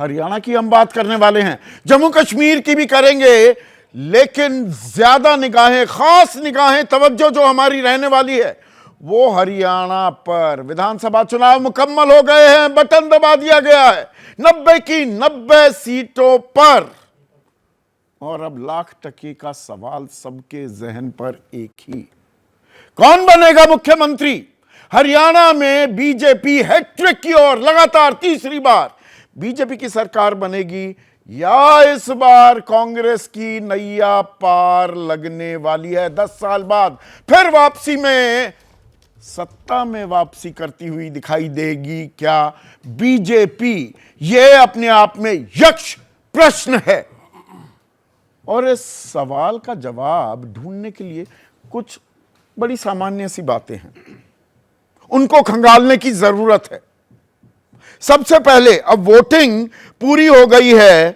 हरियाणा की हम बात करने वाले हैं, जम्मू कश्मीर की भी करेंगे, लेकिन ज्यादा निगाहें, खास निगाहें, तवज्जो जो हमारी रहने वाली है वो हरियाणा पर। विधानसभा चुनाव मुकम्मल हो गए हैं, बटन दबा दिया गया है 90 की 90 सीटों पर, और अब लाख टके का सवाल सबके जहन पर एक ही, कौन बनेगा मुख्यमंत्री? हरियाणा में बीजेपी हैट्रिक की ओर लगातार तीसरी बार बीजेपी की सरकार बनेगी, या इस बार कांग्रेस की नैया पार लगने वाली है? 10 साल बाद फिर वापसी में, सत्ता में वापसी करती हुई दिखाई देगी क्या बीजेपी? यह अपने आप में यक्ष प्रश्न है, और इस सवाल का जवाब ढूंढने के लिए कुछ बड़ी सामान्य सी बातें हैं, उनको खंगालने की जरूरत है। सबसे पहले, अब वोटिंग पूरी हो गई है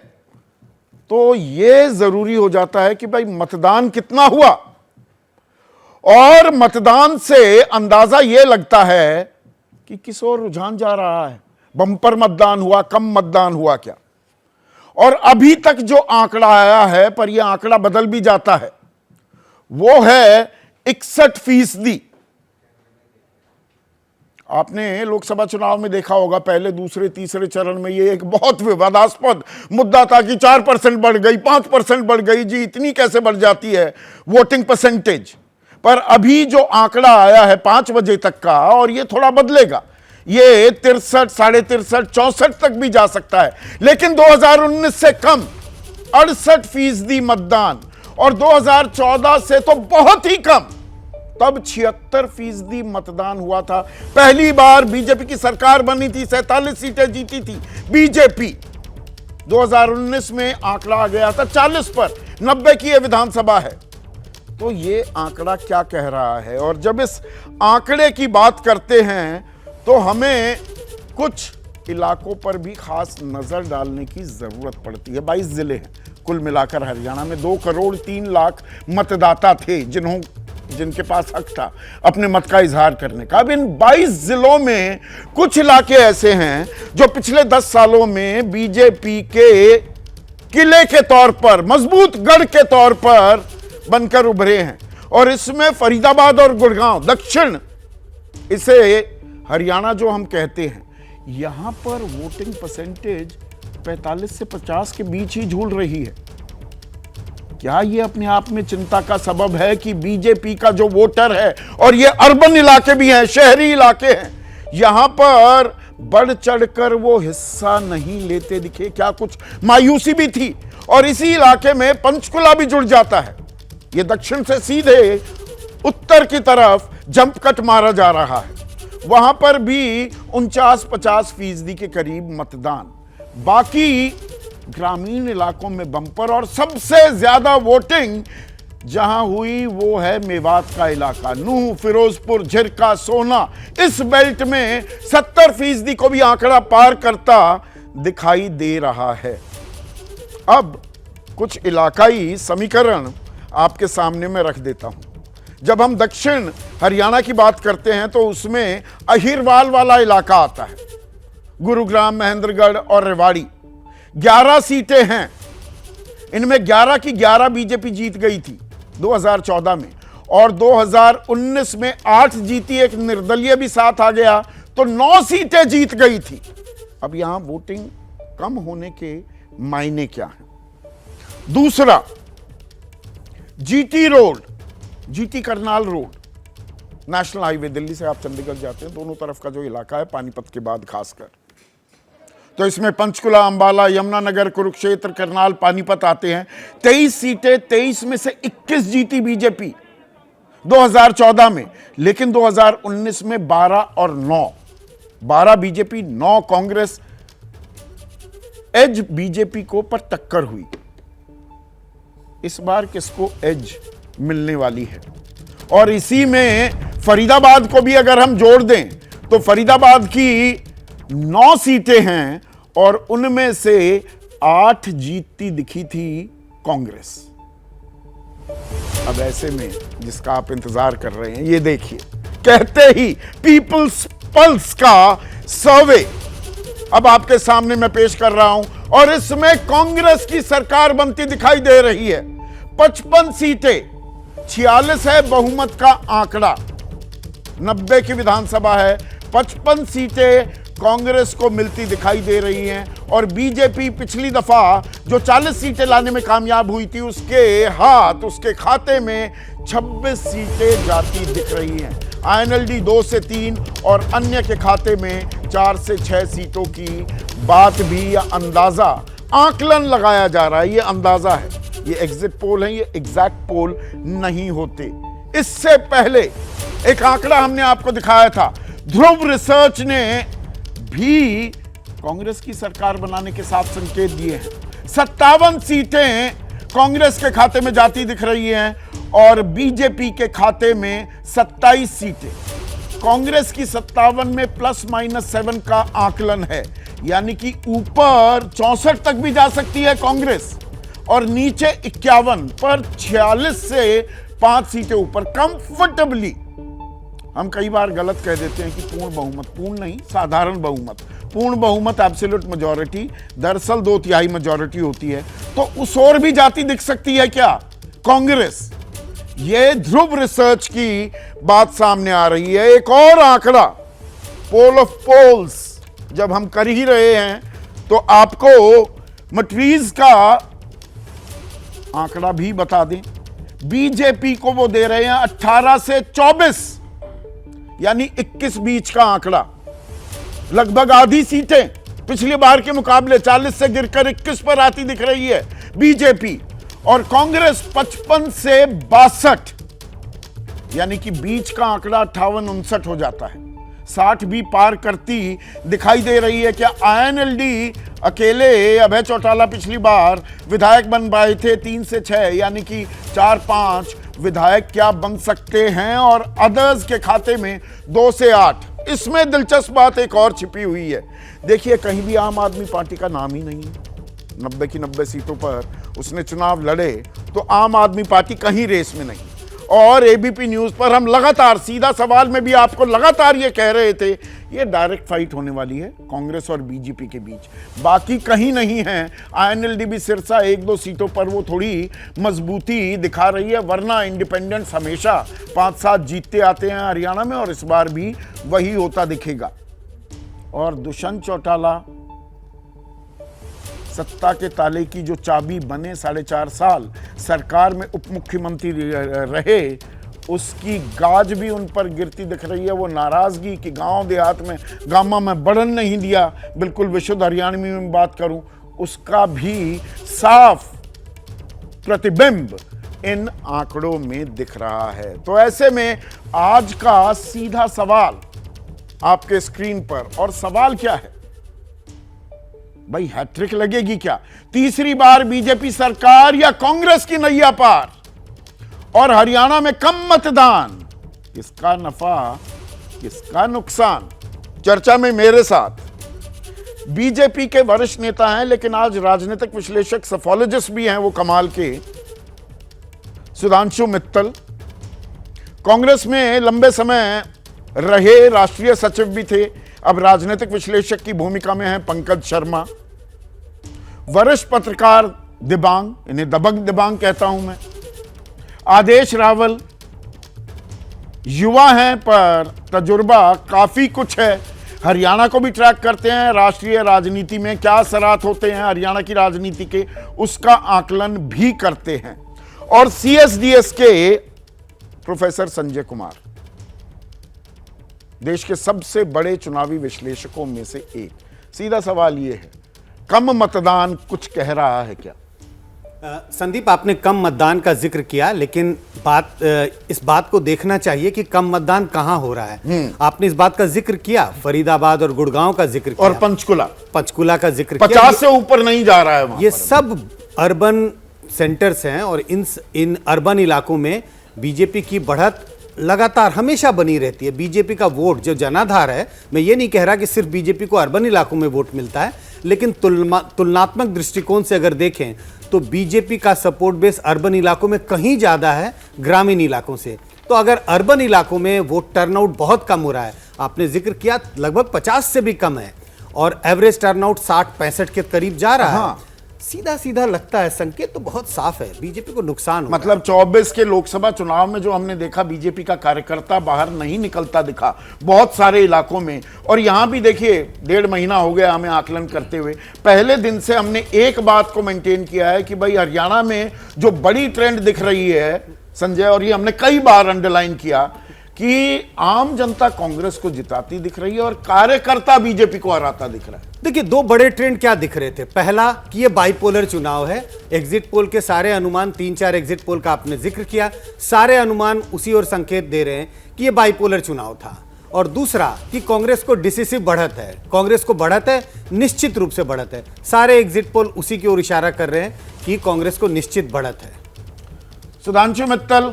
तो यह जरूरी हो जाता है कि भाई मतदान कितना हुआ, और मतदान से अंदाजा यह लगता है कि किस ओर रुझान जा रहा है। बंपर मतदान हुआ, कम मतदान हुआ क्या? और अभी तक जो आंकड़ा आया है, पर यह आंकड़ा बदल भी जाता है, वो है 61%। आपने लोकसभा चुनाव में देखा होगा, पहले, दूसरे, तीसरे चरण में यह एक बहुत विवादास्पद मुद्दा था कि 4% बढ़ गई, 5% बढ़ गई, जी इतनी कैसे बढ़ जाती है वोटिंग परसेंटेज। पर अभी जो आंकड़ा आया है 5 बजे तक का, और यह थोड़ा बदलेगा, ये 63, 63.5, 64 तक भी जा सकता है, लेकिन 2019 से कम 68% मतदान, और 2014 से तो बहुत ही कम, तब 76% मतदान हुआ था। पहली बार बीजेपी की सरकार बनी थी, 47 सीटें जीती थी बीजेपी। 2019 में आंकड़ा आ गया था 40 पर, 90 की यह विधानसभा है। तो ये आंकड़ा क्या कह रहा है? और जब इस आंकड़े की बात करते हैं तो हमें कुछ इलाकों पर भी खास नजर डालने की जरूरत पड़ती है। 22 जिले हैं कुल मिलाकर हरियाणा में, 2 करोड़ 3 लाख मतदाता थे जिनके पास हक था अपने मत का इजहार करने का। अब इन 22 जिलों में कुछ इलाके ऐसे हैं जो पिछले 10 सालों में बीजेपी के किले के तौर पर, मजबूत गढ़ के तौर पर बनकर उभरे हैं, और इसमें फरीदाबाद और गुड़गांव, दक्षिण, इसे हरियाणा जो हम कहते हैं, यहां पर वोटिंग परसेंटेज 45 से 50 के बीच ही झूल रही है। क्या यह अपने आप में चिंता का सबब है कि बीजेपी का जो वोटर है, और ये अर्बन इलाके भी हैं, शहरी इलाके हैं, यहां पर बढ़ चढ़कर वो हिस्सा नहीं लेते दिखे? क्या कुछ मायूसी भी थी? और इसी इलाके में पंचकुला भी जुड़ जाता है। ये दक्षिण से सीधे उत्तर की तरफ जंप कट मारा जा रहा है, वहां पर भी 49-50% के करीब मतदान। बाकी ग्रामीण इलाकों में बंपर, और सबसे ज्यादा वोटिंग जहां हुई वो है मेवात का इलाका, नूह, फिरोजपुर, झिरका, सोना। इस बेल्ट में 70% को भी आंकड़ा पार करता दिखाई दे रहा है। अब कुछ इलाकाई समीकरण आपके सामने में रख देता हूं। जब हम दक्षिण हरियाणा की बात करते हैं तो उसमें अहिरवाल वाला इलाका आता है, गुरुग्राम, महेंद्रगढ़ और रेवाड़ी। 11 सीटें हैं, इनमें 11 की 11 बीजेपी जीत गई थी 2014 में, और 2019 में 8 जीती, एक निर्दलीय भी साथ आ गया, तो 9 सीटें जीत गई थी। अब यहां वोटिंग कम होने के मायने क्या हैं? दूसरा, GT road, GT Karnal road, national highway, Delhi से आप चंडीगढ़ जाते हैं, दोनों तरफ का जो इलाका है, पानीपत के बाद खासकर, तो इसमें पंचकुला, अंबाला, यमुनानगर, कुरुक्षेत्र, करनाल, पानीपत आते हैं। 23 सीटें, 23 में से 21 जीती बीजेपी 2014 में, लेकिन 2019 में 12 और 9, 12 बीजेपी, 9 कांग्रेस। एज बीजेपी को पर टक्कर हुई। इस बार किसको एज मिलने वाली है? और इसी में फरीदाबाद को भी अगर हम जोड़ दें तो फरीदाबाद की 9 सीटें हैं, और उनमें से 8 जीतती दिखी थी कांग्रेस। अब ऐसे में जिसका आप इंतजार कर रहे हैं, ये देखिए, कहते ही पीपल्स पल्स का सर्वे अब आपके सामने मैं पेश कर रहा हूं। और इसमें कांग्रेस की सरकार बनती दिखाई दे रही है। 55 सीटें, 46 है बहुमत का आंकड़ा, 90 की विधानसभा है, 55 सीटें कांग्रेस को मिलती दिखाई दे रही हैं और बीजेपी पिछली दफा जो 40 सीटें लाने में कामयाब हुई थी उसके खाते में 26 सीटें जाती दिख रही हैं। आईएनएलडी 2 से 3 और अन्य के खाते में 4 से 6 सीटों की बात भी, या अंदाजा, आकलन लगाया जा रहा है। ये अंदाजा है, ये एग्जिट पोल है, ये एग्जैक्ट पोल नहीं होते। इससे पहले एक आंकड़ा हमने आपको दिखाया था, ध्रुव रिसर्च ने भी कांग्रेस की सरकार बनाने के साथ संकेत दिए हैं। 57 सीटें कांग्रेस के खाते में जाती दिख रही हैं और बीजेपी के खाते में 27 सीटें। कांग्रेस की 57 में ±7 का आकलन है, यानी कि ऊपर 64 तक भी जा सकती है कांग्रेस और नीचे 51 पर 46 से 5 सीटें ऊपर कंफर्टेबली। हम कई बार गलत कह देते हैं कि पूर्ण बहुमत, पूर्ण नहीं, साधारण बहुमत। पूर्ण बहुमत एब्सोल्यूट मेजॉरिटी, दरअसल 2/3 मेजॉरिटी होती है, तो उस ओर भी जाती दिख सकती है क्या कांग्रेस? ये ध्रुव रिसर्च की बात सामने आ रही है। एक और आंकड़ा, पोल ऑफ पोल्स जब हम कर ही रहे हैं तो आपको मट्रीज का आंकड़ा भी बता दें। बीजेपी को वो दे रहे हैं 18 से 24, यानी 21 बीच का आंकड़ा, लगभग आधी सीटें पिछली बार के मुकाबले 40 से गिरकर 21 पर आती दिख रही है बीजेपी। और कांग्रेस 55 से 62, यानी कि बीच का आंकड़ा 58-59 हो जाता है, 60 भी पार करती दिखाई दे रही है। क्या आईएनएलडी अकेले, अभय चौटाला पिछली बार विधायक बन पाए थे 3 से 6, यानी कि 4-5 विधायक क्या बन सकते हैं और अदर्स के खाते में 2 से 8। इसमें दिलचस्प बात एक और छिपी हुई है। देखिए, कहीं भी आम आदमी पार्टी का नाम ही नहीं है। 90 की 90 सीटों पर उसने चुनाव लड़े तो आम आदमी पार्टी कहीं रेस में नहीं। और एबीपी न्यूज पर हम लगातार, सीधा सवाल में भी आपको लगातार ये कह रहे थे, ये डायरेक्ट फाइट होने वाली है कांग्रेस और बीजेपी के बीच, बाकी कहीं नहीं है। आईएनएलडी भी सिरसा 1-2 सीटों पर वो थोड़ी मजबूती दिखा रही है, वरना इंडिपेंडेंट्स हमेशा 5-7 जीतते आते हैं हरियाणा में और इस बार भी वही होता दिखेगा। और दुष्यंत चौटाला सत्ता के ताले की जो चाबी बने, 4.5 साल सरकार में उप मुख्यमंत्री रहे, उसकी गाज भी उन पर गिरती दिख रही है। वो नाराजगी कि गांव देहात में गामा में बढ़न नहीं दिया, बिल्कुल विशुद्ध हरियाणवी में बात करूं, उसका भी साफ प्रतिबिंब इन आंकड़ों में दिख रहा है। तो ऐसे में आज का सीधा सवाल आपके स्क्रीन पर, और सवाल क्या है भाई, हैट्रिक लगेगी क्या? तीसरी बार बीजेपी सरकार या कांग्रेस की नैया पार? और हरियाणा में कम मतदान, किसका नफा किसका नुकसान? चर्चा में मेरे साथ बीजेपी के वरिष्ठ नेता हैं, लेकिन आज राजनीतिक विश्लेषक, सफोलॉजिस्ट भी हैं वो कमाल के, सुधांशु मित्तल। कांग्रेस में लंबे समय रहे, राष्ट्रीय सचिव भी थे, अब राजनीतिक विश्लेषक की भूमिका में है पंकज शर्मा। वरिष्ठ पत्रकार दिबांग, इन्हें दबंग दिबांग कहता हूं मैं, आदेश रावल, युवा हैं पर तजुर्बा काफी कुछ है, हरियाणा को भी ट्रैक करते हैं, राष्ट्रीय राजनीति में क्या असरात होते हैं हरियाणा की राजनीति के, उसका आकलन भी करते हैं। और सीएसडीएस के प्रोफेसर संजय कुमार, देश के सबसे बड़े चुनावी विश्लेषकों में से एक। सीधा सवाल यह है, कम मतदान कुछ कह रहा है क्या? संदीप, आपने कम मतदान का जिक्र किया, लेकिन इस बात को देखना चाहिए कि कम मतदान कहां हो रहा है। आपने इस बात का जिक्र किया, फरीदाबाद और गुड़गांव का जिक्र किया, और पंचकुला का जिक्र किया। 50 से ऊपर नहीं जा रहा है वहां ये सब अर्बन सेंटर्स हैं और इन अर्बन इलाकों में बीजेपी की बढ़त लगातार हमेशा बनी रहती है। बीजेपी का वोट जो जनाधार है, मैं ये नहीं कह रहा कि सिर्फ बीजेपी को अर्बन इलाकों में वोट मिलता है, लेकिन तुलनात्मक दृष्टिकोण से अगर देखें तो बीजेपी का सपोर्ट बेस अर्बन इलाकों में कहीं ज़्यादा है ग्रामीण इलाकों से। तो अगर अर्बन इलाकों में वोट टर्नआउट बहुत कम हो रहा है, आपने जिक्र किया लगभग 50 से भी कम है, और एवरेज टर्नआउट 60-65 के करीब जा रहा हाँ। है। सीधा सीधा लगता है, संकेत तो बहुत साफ है, बीजेपी को नुकसान हो रहा है। मतलब 24 के लोकसभा चुनाव में जो हमने देखा, बीजेपी का कार्यकर्ता बाहर नहीं निकलता दिखा बहुत सारे इलाकों में। और यहां भी देखिए 1.5 महीना हो गया हमें आकलन करते हुए, पहले दिन से हमने एक बात को मेंटेन किया है कि भाई हरियाणा में जो बड़ी ट्रेंड दिख रही है संजय, और ये हमने कई बार अंडरलाइन किया कि आम जनता कांग्रेस को जिताती दिख रही है और कार्यकर्ता बीजेपी को हराता दिख रहा है। देखिए, दो बड़े ट्रेंड क्या दिख रहे थे। पहला कि ये बाइपोलर चुनाव है, एग्जिट पोल के सारे अनुमान, 3-4 एग्जिट पोल का आपने जिक्र किया, सारे अनुमान उसी ओर संकेत दे रहे हैं कि ये बाइपोलर चुनाव था। और दूसरा कि कांग्रेस को डिसिसिव बढ़त है, कांग्रेस को बढ़त है, निश्चित रूप से बढ़त है। सारे एग्जिट पोल उसी की ओर इशारा कर रहे हैं कि कांग्रेस को निश्चित बढ़त है। सुधांशु मित्तल,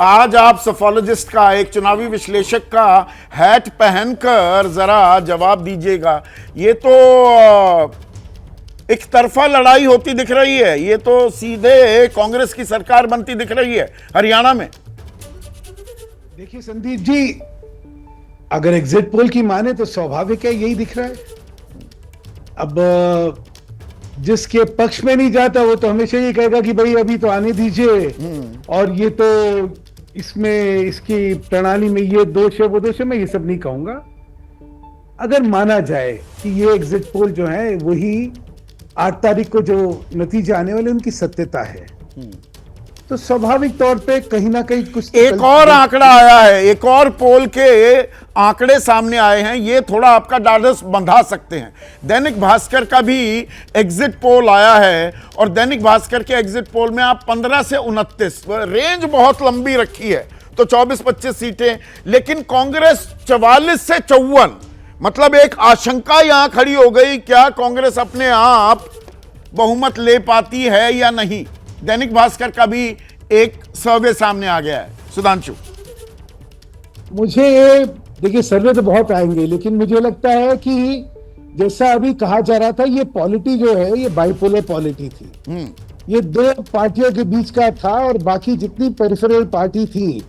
आज आप सोफोलॉजिस्ट का, एक चुनावी विश्लेषक का हैट पहनकर जरा जवाब दीजिएगा। ये तो एक तरफा लड़ाई होती दिख रही है, ये तो सीधे कांग्रेस की सरकार बनती दिख रही है हरियाणा में। देखिए संदीप जी, अगर एग्जिट पोल की माने तो स्वाभाविक है यही दिख रहा है। अब जिसके पक्ष में नहीं जाता वो तो हमेशा ये कहेगा कि भाई अभी तो आने दीजिए, और ये तो इसमें, इसकी प्रणाली में ये दोष है वो दोष है। मैं ये सब नहीं कहूंगा। अगर माना जाए कि ये एग्जिट पोल जो है वही 8 तारीख को जो नतीजे आने वाले उनकी सत्यता है, तो स्वाभाविक तौर पे कहीं ना कहीं कुछ एक और आंकड़ा आया है, एक और पोल के आंकड़े सामने आए हैं, ये थोड़ा आपका ढाढ़स बंधा सकते हैं। दैनिक भास्कर का भी एग्जिट पोल आया है, और दैनिक भास्कर के एग्जिट पोल में आप 15 से 29, रेंज बहुत लंबी रखी है, तो 24-25 सीटें, लेकिन कांग्रेस 44 से 54, मतलब एक आशंका यहां खड़ी हो गई, क्या कांग्रेस अपने आप बहुमत ले पाती है या नहीं। दैनिक भास्कर का भी एक सर्वे सामने आ गया है। सुधांशु, मुझे ये देखिए, सर्वे तो बहुत आएंगे, लेकिन मुझे लगता है कि जैसा अभी कहा जा रहा था, ये पॉलिटी जो है ये बाइपोलर पॉलिटी थी। ये दो पार्टियों के बीच का था, और बाकी जितनी पेरिफेरल पार्टी थी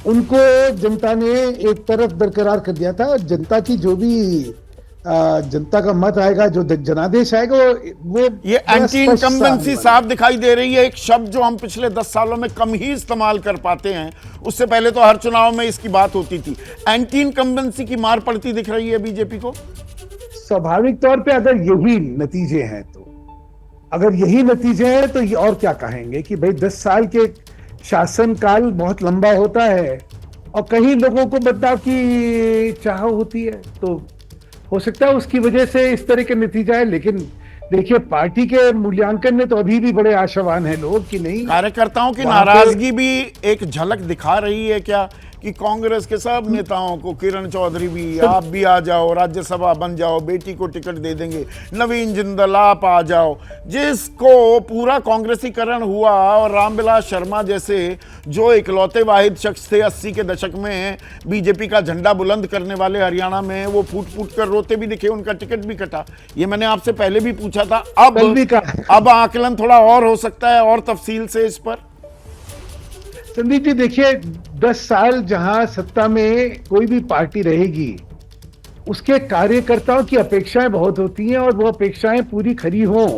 उनको जनता ने एक तरफ बरकरार कर दिया था। जनता की जो भी जनता का मत आएगा, जो जनादेश आएगा, वो ये एंटी इनकम्बेंसी साफ दिखाई दे रही है, एक शब्द जो हम पिछले 10 सालों में कम ही इस्तेमाल कर पाते हैं। उससे पहले तो हर चुनाव में इसकी बात होती थी। एंटी इनकम्बेंसी की मार पड़ती दिख रही है बीजेपी को। स्वाभाविक तौर पे अगर यही नतीजे हैं, तो अगर यही नतीजे हैं तो ये और क्या कहेंगे कि भाई 10 साल के शासन काल बहुत लंबा होता है, और कहीं लोगों को बदलाव की चाह होती है, तो हो सकता है उसकी वजह से इस तरह के नतीजा है। लेकिन देखिए, पार्टी के मूल्यांकन में तो अभी भी बड़े आशावान हैं लोग कि नहीं। कार्यकर्ताओं की नाराजगी भी एक झलक दिखा रही है क्या, कि कांग्रेस के सब नेताओं को, किरण चौधरी भी, आप भी आ जाओ, राज्यसभा बन जाओ, बेटी को टिकट दे देंगे, नवीन जिंदल आप आ जाओ, जिसको पूरा कांग्रेसीकरण हुआ, और रामविलास शर्मा जैसे जो इकलौते वाहिद शख्स थे 80 के दशक में बीजेपी का झंडा बुलंद करने वाले हरियाणा में, वो फूट फूट कर रोते भी दिखे, उनका टिकट भी कटा। ये मैंने आपसे पहले भी पूछा था। अब आकलन थोड़ा और हो सकता है, और तफसील से इस पर। संदीप जी देखिए, 10 साल जहां सत्ता में कोई भी पार्टी रहेगी, उसके कार्यकर्ताओं की अपेक्षाएं बहुत होती हैं, और वो अपेक्षाएं पूरी खरी हों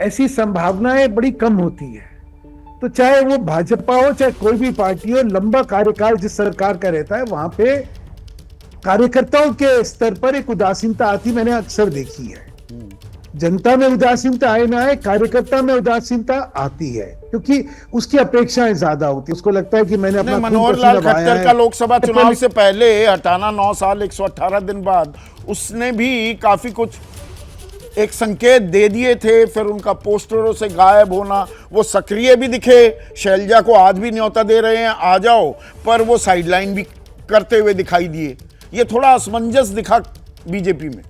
ऐसी संभावनाएं बड़ी कम होती है। तो चाहे वो भाजपा हो, चाहे कोई भी पार्टी हो, लंबा कार्यकाल जिस सरकार का रहता है, वहां पे कार्यकर्ताओं के स्तर पर एक उदासीनता आती मैंने अक्सर देखी है। जनता में उदासीनता आए ना आए, कार्यकर्ता में उदासीनता आती है, क्योंकि उसकी अपेक्षाएं ज्यादा होती है। उसको लगता है कि मैंने अपना मनोहर लाल खट्टर का लोकसभा चुनाव से पहले हटाना 9 साल 118 दिन बाद, उसने भी काफी कुछ एक संकेत दे दिए थे, फिर उनका पोस्टरों से गायब होना, वो सक्रिय भी दिखे, शैलजा को आज भी न्योता दे रहे हैं आ जाओ, पर वो साइडलाइन भी करते हुए दिखाई दिए। ये थोड़ा असमंजस दिखा बीजेपी में।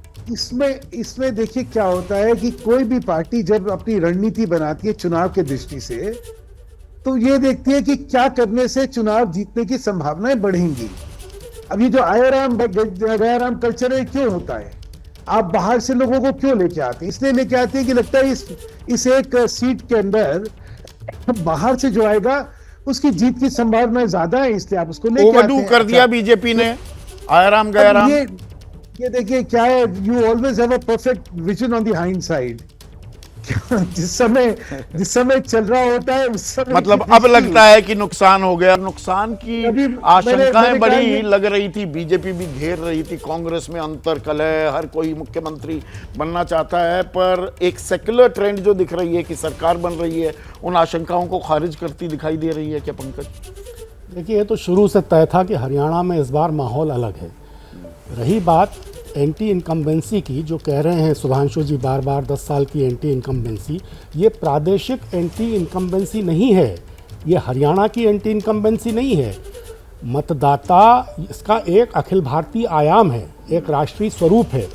इसमें देखिए क्या होता है कि कोई भी पार्टी जब अपनी रणनीति बनाती है चुनाव के दृष्टि से, तो ये देखती है कि क्या करने से चुनाव जीतने की संभावनाएं बढ़ेंगी। अभी जो आयाराम गयाराम कल्चर है, क्यों होता है? आप बाहर से लोगों को क्यों लेके आते हैं? इसलिए लेके आते हैं कि लगता है इस एक सीट के अंदर बाहर से जो आएगा उसकी जीत की संभावना ज्यादा है, इसलिए आप उसको लेके आते हैं। ओवरडू कर दिया बीजेपी ने आयाराम गयाराम। ये देखिए क्या है, you always have a perfect vision on the hind side. जिस समय चल रहा होता है उस समय मतलब की अब दृष्टि- लगता है कि नुकसान हो गया। नुकसान की अभी आशंकाएं मैंने कहा बड़ी ये- लग रही थी, बीजेपी भी घेर रही थी, कांग्रेस में अंतर कलह, हर कोई मुख्यमंत्री बनना चाहता है, पर एक सेक्युलर ट्रेंड जो दिख रही है कि सरकार बन रही है, उन आशंकाओं को खारिज करती दिखाई दे रही है क्या पंकज? देखिए, ये तो शुरू से तय था कि हरियाणा में इस बार माहौल अलग है। रही बात एंटी इनकम्बेंसी की, जो कह रहे हैं सुधांशु जी बार बार 10 साल की एंटी इनकम्बेंसी, ये प्रादेशिक एंटी इनकम्बेंसी नहीं है, ये हरियाणा की एंटी इनकम्बेंसी नहीं है। मतदाता इसका एक अखिल भारतीय आयाम है, एक राष्ट्रीय स्वरूप है।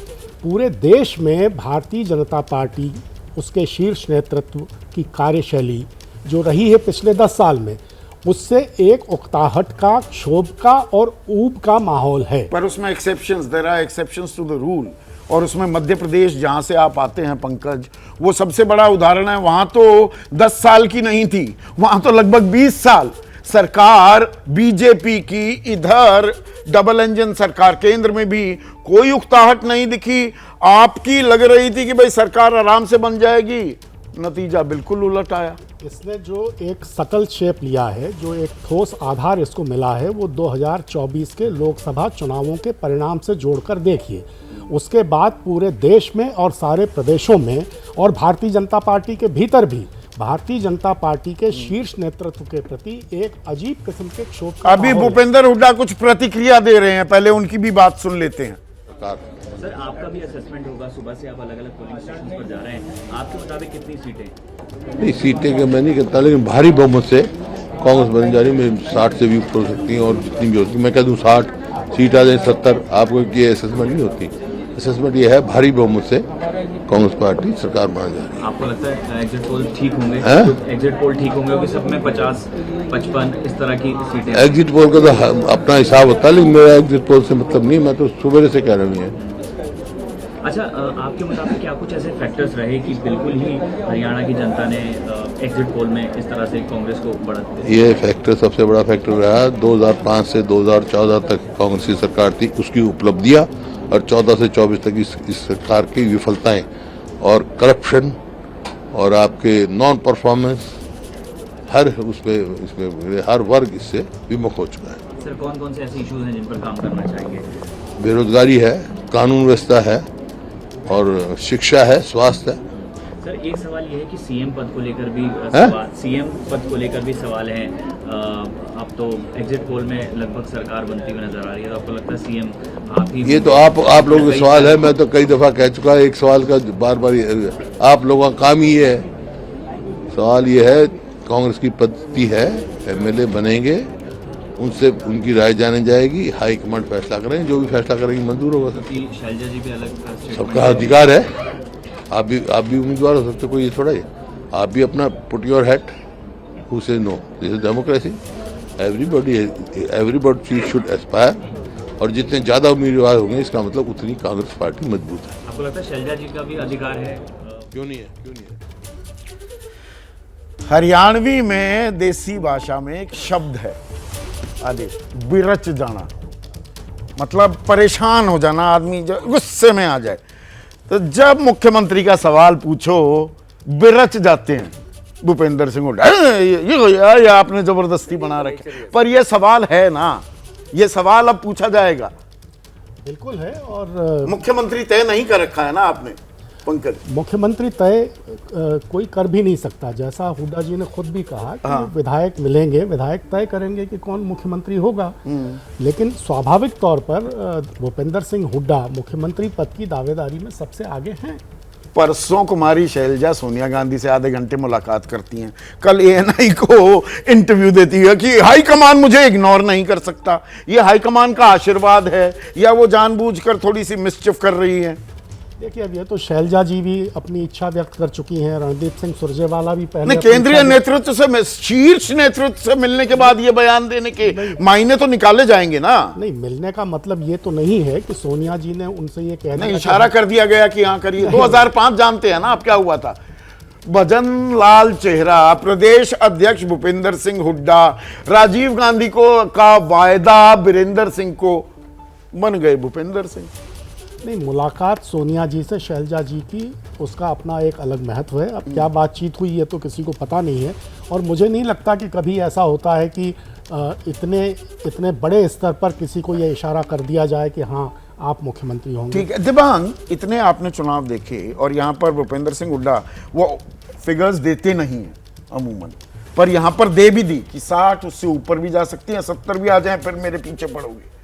पूरे देश में भारतीय जनता पार्टी, उसके शीर्ष नेतृत्व की कार्यशैली जो रही है पिछले 10 साल में, उससे एक उकताहट का, क्षोभ का और ऊब का माहौल है। पर उसमें exceptions, there are exceptions to the rule, और उसमें मध्य प्रदेश जहां से आप आते हैं पंकज, वो सबसे बड़ा उदाहरण है। वहां तो 10 साल की नहीं थी, वहां तो लगभग 20 साल सरकार बीजेपी की, इधर डबल इंजन सरकार, केंद्र में भी कोई उकताहट नहीं दिखी। आपकी लग रही थी कि भाई सरकार आराम से बन जाएगी, नतीजा बिल्कुल उलट आया। इसने जो एक सकल शेप लिया है, जो एक ठोस आधार इसको मिला है, वो 2024 के लोकसभा चुनावों के परिणाम से जोड़कर देखिए। उसके बाद पूरे देश में और सारे प्रदेशों में और भारतीय जनता पार्टी के भीतर भी भारतीय जनता पार्टी के शीर्ष नेतृत्व के प्रति एक अजीब किस्म के क्षोभ का अभी माहौल है। भूपेंद्र हुड्डा कुछ प्रतिक्रिया दे रहे हैं, पहले उनकी भी बात सुन लेते हैं। सर, आपका भी असेसमेंट होगा, सुबह से आप अलग अलग पोलिंग स्टेशन पर जा रहे हैं, आपके मुताबिक कितनी सीटें? नहीं, सीटें का मैं नहीं कहता, लेकिन भारी बहुमत से कांग्रेस बन जा रही है। 60 से भी ऊपर हो सकती है, और जितनी भी होती है, मैं कह दूँ 60 सीट आ जाए, 70, आपको ये असेसमेंट नहीं होती। असेसमेंट ये है भारी बहुमत से कांग्रेस पार्टी सरकार बना जा रही है। आपको लगता है एग्जिट पोल ठीक होंगे? हैं? एग्जिट पोल ठीक होंगे क्योंकि सब में 50, 55 इस तरह की सीटें? एग्जिट पोल का तो अपना हिसाब होता है, लेकिन मेरा एग्जिट पोल से मतलब नहीं, मैं तो सुबह से कह रहा हूँ। अच्छा, आपके मुताबिक क्या कुछ ऐसे फैक्टर्स रहे कि बिल्कुल ही हरियाणा की जनता ने एग्जिट पोल में इस तरह से कांग्रेस को बढ़त दी? ये फैक्टर सबसे बड़ा फैक्टर रहा। 2005 से 2014 तक कांग्रेस की सरकार थी, उसकी उपलब्धियां, और 14 से 24 तक इस सरकार की विफलताएं और करप्शन और आपके नॉन परफॉर्मेंस, हर इसमें हर वर्ग इससे विमुख हो चुका है। सर, कौन कौन से ऐसे इश्यूज हैं जिन पर काम करना चाहेंगे? बेरोजगारी है, कानून व्यवस्था है, और शिक्षा है, स्वास्थ्य है। सर, एक सवाल ये है कि सीएम पद को लेकर भी हैं? सीएम पद को लेकर भी सवाल है। अब तो एग्जिट पोल में लगभग सरकार बनती हुई नजर आ रही है, तो आपको लगता है सीएम आप ही? ये तो आप लोगों का सवाल है, मैं तो कई दफा कह चुका, एक सवाल का बार बार आप लोगों का काम ही है। सवाल ये है, कांग्रेस की पद्धति है, एमएलए बनेंगे, उनसे उनकी राय जानी जाएगी, हाईकमांड फैसला करेंगे, जो भी फैसला करेंगे मंजूर होगा। सर, शैलजा जी भी अलग statement सबका अधिकार है, आप भी उम्मीदवार हो सकते, कोई ये थोड़ा ही। आप भी अपना put your hat, who say no, this is democracy, everybody should aspire, और जितने ज्यादा उम्मीदवार होंगे इसका मतलब उतनी कांग्रेस पार्टी मजबूत है। आपको लगता है शैलजा जी का भी अधिकार है? क्यों नहीं है, क्यों नहीं है? हरियाणवी में देसी भाषा में एक शब्द है, आदेश, बिरच जाना, मतलब परेशान हो जाना, आदमी जो गुस्से में आ जाए। तो जब मुख्यमंत्री का सवाल पूछो, बिरच जाते हैं भूपेंद्र सिंह हुड्डा, ये आपने जबरदस्ती बना रखे। पर ये सवाल है ना, ये सवाल अब पूछा जाएगा। बिल्कुल है। और मुख्यमंत्री तय नहीं कर रखा है ना आपने पंकज? मुख्यमंत्री तय कोई कर भी नहीं सकता, जैसा हुड्डा जी ने खुद भी कहा कि विधायक मिलेंगे, विधायक तय करेंगे कि कौन मुख्यमंत्री होगा। लेकिन स्वाभाविक तौर पर भूपेंद्र सिंह हुड्डा मुख्यमंत्री पद की दावेदारी में सबसे आगे हैं। परसों कुमारी शैलजा सोनिया गांधी से आधे घंटे मुलाकात करती हैं, कल एएनआई को इंटरव्यू देती है कि हाईकमान मुझे इग्नोर नहीं कर सकता। ये हाईकमान का आशीर्वाद है या वो जानबूझकर थोड़ी सी मिसचिफ कर रही है? देखिए, अब ये तो शैलजा जी भी अपनी इच्छा व्यक्त कर चुकी हैं, रणदीप सिंह सुरजेवाला भी पहले नहीं, अपनी केंद्रीय इच्छा नेतृत्व से, शीर्ष नेतृत्व से मिलने के बाद ये बयान देने के मायने तो निकाले जाएंगे ना। नहीं, मिलने का मतलब ये तो नहीं है कि सोनिया जी ने उनसे ये कहना नहीं, इशारा कर दिया गया कि हाँ करिए। 2005 जानते हैं ना आप क्या हुआ था। भजन लाल चेहरा, प्रदेश अध्यक्ष भूपेंद्र सिंह हुड्डा, राजीव गांधी को का वायदा बीरेंद्र सिंह को, बन गए भूपेंद्र सिंह। नहीं, मुलाकात सोनिया जी से शैलजा जी की उसका अपना एक अलग महत्व है। अब क्या बातचीत हुई है तो किसी को पता नहीं है, और मुझे नहीं लगता कि कभी ऐसा होता है कि इतने बड़े स्तर पर किसी को ये इशारा कर दिया जाए कि हाँ आप मुख्यमंत्री होंगे। ठीक है दिबांग, इतने आपने चुनाव देखे और यहाँ पर भूपेंद्र सिंह हुड्डा वो फिगर्स देते नहीं हैं अमूमन, पर यहाँ पर दे भी दी कि 60 उससे ऊपर भी जा सकती हैं, 70 भी आ जाएं फिर मेरे पीछे पड़ोगे।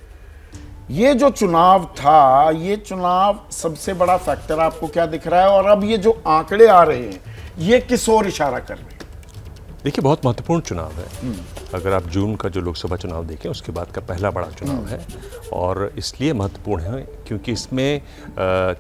ये जो चुनाव था, ये चुनाव सबसे बड़ा फैक्टर आपको क्या दिख रहा है, और अब ये जो आंकड़े आ रहे हैं ये किस ओर इशारा कर रहे हैं? देखिए, बहुत महत्वपूर्ण चुनाव है। अगर आप जून का जो लोकसभा चुनाव देखें उसके बाद का पहला बड़ा चुनाव है, और इसलिए महत्वपूर्ण है क्योंकि इसमें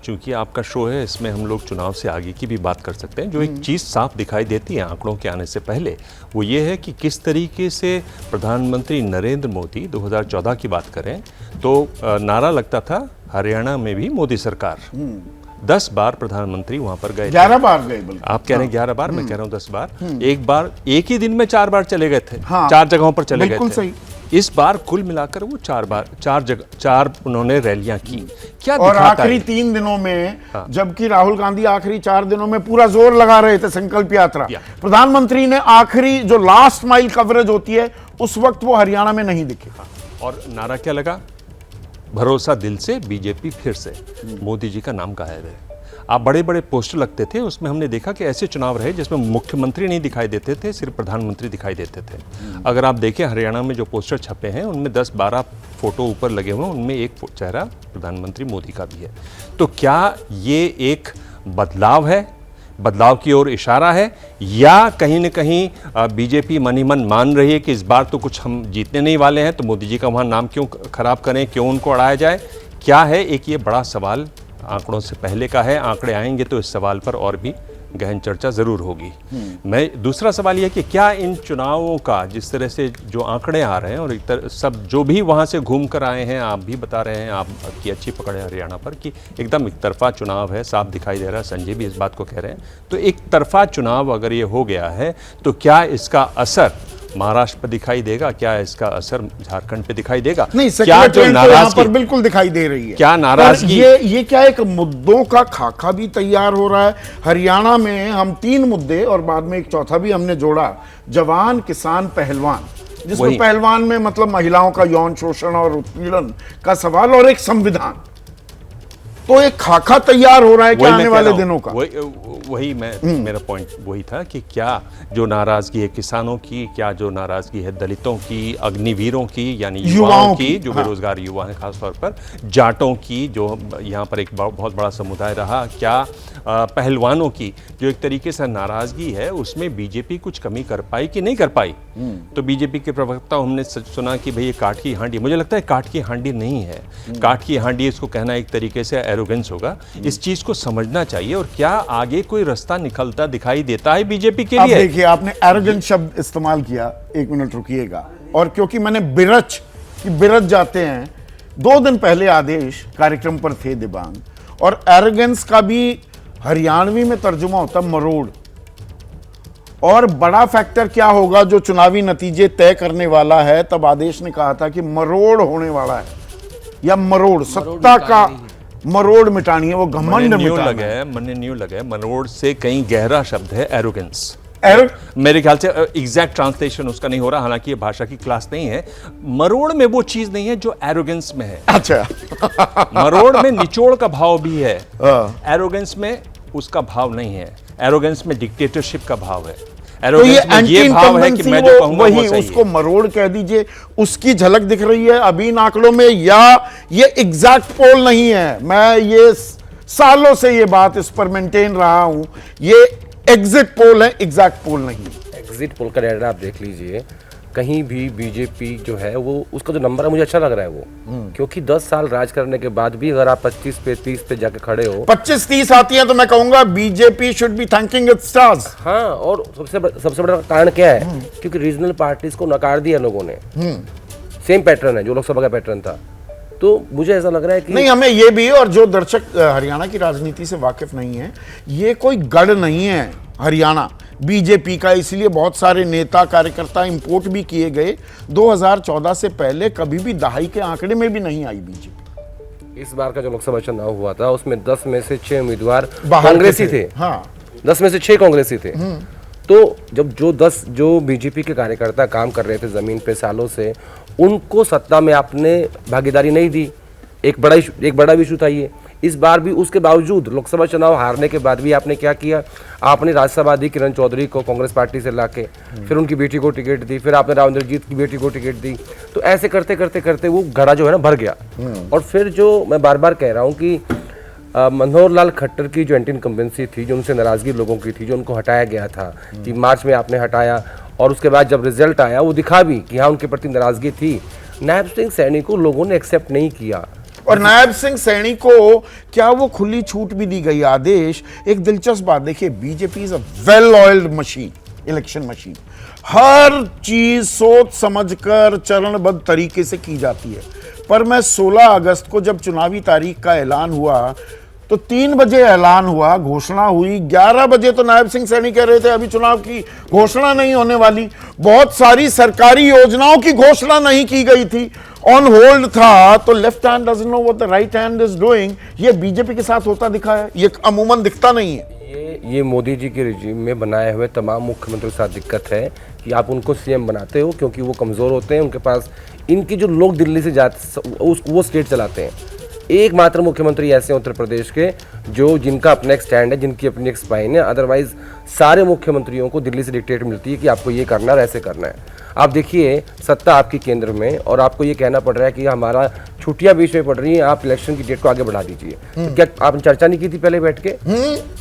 चूंकि आपका शो है, इसमें हम लोग चुनाव से आगे की भी बात कर सकते हैं। जो एक चीज़ साफ दिखाई देती है आंकड़ों के आने से पहले, वो ये है कि किस तरीके से प्रधानमंत्री नरेंद्र मोदी 2014 की बात करें तो नारा लगता था हरियाणा में भी मोदी सरकार। 10 बार प्रधानमंत्री वहां पर गए, 11 बार गए बल्कि। आप कह रहे हैं 11 बार, मैं कह रहा हूं 10 बार। एक बार एक ही दिन में 4 बार चले गए थे, हाँ, 4 जगहों पर चले गए बिल्कुल थे। सही। इस बार कुल मिलाकर वो 4 उन्होंने रैलियां की। क्या और दिखाता आखिरी है? 3 दिनों में, जबकि राहुल गांधी आखिरी 4 दिनों में पूरा जोर लगा रहे थे संकल्प यात्रा, प्रधानमंत्री ने आखिरी जो लास्ट माइल कवरेज होती है उस वक्त वो हरियाणा में नहीं दिखे। और नारा क्या लगा? भरोसा दिल से, बीजेपी फिर से, मोदी जी का नाम गायब है। आप बड़े बड़े पोस्टर लगते थे, उसमें हमने देखा कि ऐसे चुनाव रहे जिसमें मुख्यमंत्री नहीं दिखाई देते थे, सिर्फ प्रधानमंत्री दिखाई देते थे। अगर आप देखें हरियाणा में जो पोस्टर छपे हैं उनमें 10-12 फोटो ऊपर लगे हुए हैं, उनमें एक चेहरा प्रधानमंत्री मोदी का भी है। तो क्या ये एक बदलाव है, बदलाव की ओर इशारा है, या कहीं न कहीं बीजेपी मन ही मन मान रही है कि इस बार तो कुछ हम जीतने नहीं वाले हैं, तो मोदी जी का वहाँ नाम क्यों खराब करें, क्यों उनको अड़ाया जाए? क्या है, एक ये बड़ा सवाल आंकड़ों से पहले का है। आंकड़े आएंगे तो इस सवाल पर और भी गहन चर्चा जरूर होगी। मैं दूसरा सवाल यह कि क्या इन चुनावों का जिस तरह से जो आंकड़े आ रहे हैं और सब जो भी वहां से घूम कर आए हैं, आप भी बता रहे हैं, आपकी अच्छी पकड़ है हरियाणा पर कि एकदम एक तरफा चुनाव है, साफ दिखाई दे रहा है, संजय भी इस बात को कह रहे हैं। तो एक तरफा चुनाव अगर ये हो गया है तो क्या इसका असर महाराष्ट्र पर दिखाई देगा? क्या इसका असर झारखंड पे दिखाई देगा? नहीं, क्या जो नाराजगी पर बिल्कुल दिखाई दे रही है। क्या नाराजगी? ये क्या एक मुद्दों का खाका भी तैयार हो रहा है हरियाणा में? हम 3 मुद्दे और बाद में एक चौथा भी हमने जोड़ा, जवान, किसान, पहलवान, जिसमें पहलवान में मतलब महिलाओं का यौन शोषण और उत्पीड़न का सवाल, और एक संविधान। तो एक खाका तैयार हो रहा है क्या आने वाले दिनों का? वही मेरा पॉइंट वही था कि क्या जो नाराजगी है किसानों की, क्या जो नाराजगी है दलितों की, अग्निवीरों की यानी युवाओं की, जो बेरोजगार युवा हैं खासतौर पर, जाटों की जो यहाँ पर एक बहुत बड़ा समुदाय रहा, क्या पहलवानों की जो एक तरीके से नाराजगी है, उसमें बीजेपी कुछ कमी कर पाई कि नहीं कर पाई? तो बीजेपी के प्रवक्ता हमने सुना कि भाई ये काठ की हांडी, मुझे लगता है काठ की हांडी नहीं है। काठ की हांडी इसको कहना एक तरीके से एरोगेंस होगा। इस चीज को समझना चाहिए। और क्या आगे कोई रास्ता निकलता दिखाई देता है बीजेपी के लिए? देखिए, आपने एरोगेंस शब्द इस्तेमाल किया, 1 मिनट रुकिएगा। और क्योंकि मैंने बिरज जाते हैं, 2 दिन पहले आदेश कार्यक्रम पर थे दिबांग, और एरोगेंस का भी हरियाणवी में तर्जुमा होता मरोड़। और बड़ा फैक्टर क्या होगा जो चुनावी नतीजे तय करने वाला है? तब आदेश ने कहा था कि मरोड़ होने वाला है, या मरोड़ सत्ता का मरोड़ मिटानी है, वो घमंड मिटाना है। मैंने न्यू लगा है, मरोड़ से कहीं गहरा शब्द है एरोगेंस। मेरे ख्याल से एग्जैक्ट ट्रांसलेशन उसका नहीं हो रहा, हालांकि ये भाषा की क्लास नहीं है। मरोड़ में वो चीज नहीं है जो एरोगेंस में है। अच्छा मरोड़ में निचोड़ का भाव भी है, एरोगेंस में उसका भाव नहीं है। एरोगेंस में डिक्टेटरशिप का भाव है। तो ये भाव है कि मैं जो कहूंगा वही उसको मरोड़ कह दीजिए, उसकी झलक दिख रही है अभी इन आंकड़ों में, या ये एग्जैक्ट पोल नहीं है? मैं ये सालों से ये बात इस पर मेंटेन रहा हूं, ये एग्जिट पोल है, एग्जैक्ट पोल नहीं है। एग्जिट पोल का डाटा आप देख लीजिए, कहीं भी बीजेपी जो है वो उसका जो नंबर है मुझे अच्छा लग रहा है वो, क्योंकि 10 साल राज करने के बाद भी अगर आप 25 पे 30 पे जाके खड़े हो, 25-30 आती है तो मैं कहूंगा BJP should be thanking it's stars. हाँ, और सबसे बड़ा कारण क्या है? क्योंकि रीजनल पार्टीज को नकार दिया लोगों ने। सेम पैटर्न है जो लोकसभा का पैटर्न था। तो मुझे ऐसा लग रहा है कि नहीं, हमें ये भी, और जो दर्शक हरियाणा की राजनीति से वाकिफ नहीं है, ये कोई गढ़ नहीं है हरियाणा बीजेपी का, इसलिए बहुत सारे नेता कार्यकर्ता इंपोर्ट भी किए गए। 2014 से पहले कभी भी दहाई के आंकड़े में भी नहीं आई बीजेपी। इस बार का जो लोकसभा चुनाव हुआ था उसमें 10 में से 6 उम्मीदवार बाहर के कांग्रेसी थे। हाँ 10 में से 6 कांग्रेसी थे। तो जब जो बीजेपी के कार्यकर्ता काम कर रहे थे जमीन पे सालों से, उनको सत्ता में आपने भागीदारी नहीं दी। एक बड़ा इशू था ये। इस बार भी उसके बावजूद लोकसभा चुनाव हारने के बाद भी आपने क्या किया, आपने राज्यसभा दी किरण चौधरी को कांग्रेस पार्टी से लाके, फिर उनकी बेटी को टिकट दी, फिर आपने राव इंद्रजीत की बेटी को टिकट दी। तो ऐसे करते करते करते वो घड़ा जो है ना भर गया। और फिर जो मैं बार बार कह रहा हूँ कि मनोहर लाल खट्टर की जो एंटी इनकम्बेंसी थी, जो उनसे नाराजगी लोगों की थी, जो उनको हटाया गया था कि मार्च में आपने हटाया, और उसके बाद जब रिजल्ट आया वो दिखा भी कि हाँ उनके प्रति नाराजगी थी। नायब सिंह सैनी को लोगों ने एक्सेप्ट नहीं किया। और नायब सिंह सैनी को क्या वो खुली छूट भी दी गई आदेश। एक दिलचस्प बात देखिए, BJP is a well oiled machine, election machine. हर चीज सोच समझकर चरणबद्ध तरीके से की जाती है। पर मैं 16 अगस्त को जब चुनावी तारीख का ऐलान हुआ तो 3 बजे ऐलान हुआ, घोषणा हुई। 11 बजे तो नायब सिंह सैनी कह रहे थे अभी चुनाव की घोषणा नहीं होने वाली। बहुत सारी सरकारी योजनाओं की घोषणा नहीं की गई थी, ऑन होल्ड था। तो left hand doesn't know what the right hand is doing. ये बीजेपी के साथ होता दिखा है, ये अमूमन दिखता नहीं है। ये मोदी जी के रिजीम में बनाए हुए तमाम मुख्यमंत्रियों के साथ दिक्कत है कि आप उनको सीएम बनाते हो क्योंकि वो कमज़ोर होते हैं, उनके पास इनकी जो लोग दिल्ली से जाते वो स्टेट चलाते हैं। एकमात्र मुख्यमंत्री ऐसे हैं उत्तर प्रदेश के जिनका अपना एक स्टैंड है, जिनकी अपनी एक स्पाइन है। अदरवाइज सारे मुख्यमंत्रियों को दिल्ली से डिक्टेट मिलती है कि आपको ये करना है, ऐसे करना है। आप देखिए सत्ता आपकी केंद्र में और आपको ये कहना पड़ रहा है कि हमारा छुट्टियां बीच में पड़ रही हैं, आप इलेक्शन की डेट को आगे बढ़ा दीजिए। तो क्या आपने चर्चा नहीं की थी पहले बैठ के?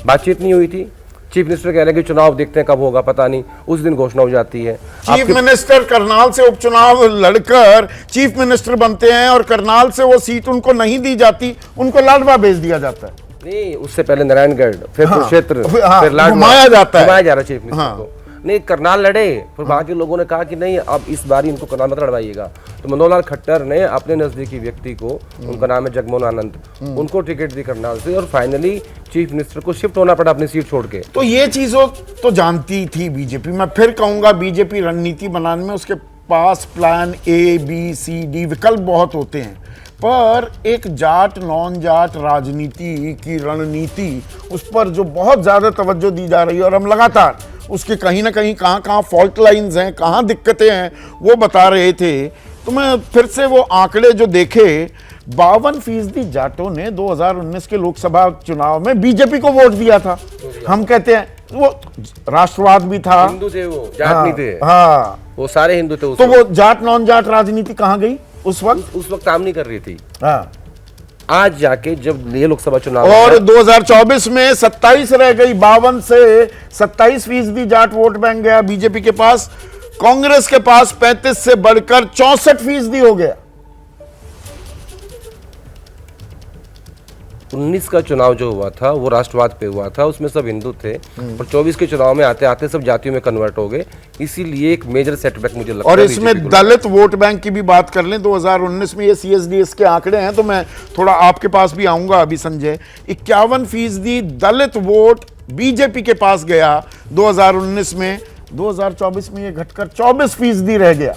बातचीत नहीं हुई थी? चीफ मिनिस्टर कह रहे हैं कि चुनाव देखते हैं कब होगा, पता नहीं, उस दिन घोषणा हो जाती है। चीफ मिनिस्टर करनाल से उपचुनाव लड़कर चीफ मिनिस्टर बनते हैं और करनाल से वो सीट उनको नहीं दी जाती, उनको लाडवा भेज दिया जाता है। नहीं, उससे पहले नारायणगढ़, फिर कुरुक्षेत्र, हाँ, फिर लाडवा घुमाया जाता है, घुमाया जा रहा है चीफ मिनिस्टर हाँ। को। नहीं, करनाल लड़े, फिर बाकी लोगों ने कहा कि नहीं अब इस बार इनको करनाल मत लड़वाइएगा। तो मनोहर लाल खट्टर ने अपने नजदीकी व्यक्ति को, उनका नाम है जगमोहन आनंद, उनको टिकट दी करनाल से और फाइनली चीफ मिनिस्टर को शिफ्ट होना पड़ा अपनी सीट छोड़ के। तो ये चीजों तो जानती थी बीजेपी। मैं फिर कहूंगा बीजेपी रणनीति बनाने में उसके पास plan A B C D विकल्प बहुत होते हैं, पर एक जाट नॉन जाट राजनीति की रणनीति, उस पर जो बहुत ज्यादा तवज्जो दी जा रही है और हम लगातार उसके कहीं ना कहीं कहाँ फॉल्ट लाइंस हैं, कहाँ दिक्कतें हैं, वो बता रहे थे। तो मैं फिर से वो आंकड़े जो देखे, 52% जाटों ने 2019 के लोकसभा चुनाव में बीजेपी को वोट दिया था। हम कहते हैं वो राष्ट्रवाद भी था, हिंदू थे, वो जाट नहीं थे। हाँ, वो सारे हिंदू थे। तो वो जाट नॉन जाट राजनीति कहाँ गई उस वक्त? उस वक्त काम नहीं कर रही थी। हाँ, आज जाके जब ये लोकसभा चुनाव और 2024 में 27 रह गई, 52 से 27% जाट वोट बैंक गया बीजेपी के पास। कांग्रेस के पास 35 से बढ़कर 64% हो गया। 19 का चुनाव जो हुआ था वो राष्ट्रवाद पे हुआ था, उसमें सब हिंदू थे, और 24 के चुनाव में आते आते सब जातियों में कन्वर्ट हो गए। इसीलिए एक मेजर सेटबैक मुझे लगता है। और इसमें दलित वोट बैंक की भी बात कर लें, 2019 में ये CSDS के आंकड़े हैं, तो मैं थोड़ा आपके पास भी आऊंगा अभी संजय। 51% दलित वोट बीजेपी के पास गया 2019 में। 2024 में ये घटकर 24% रह गया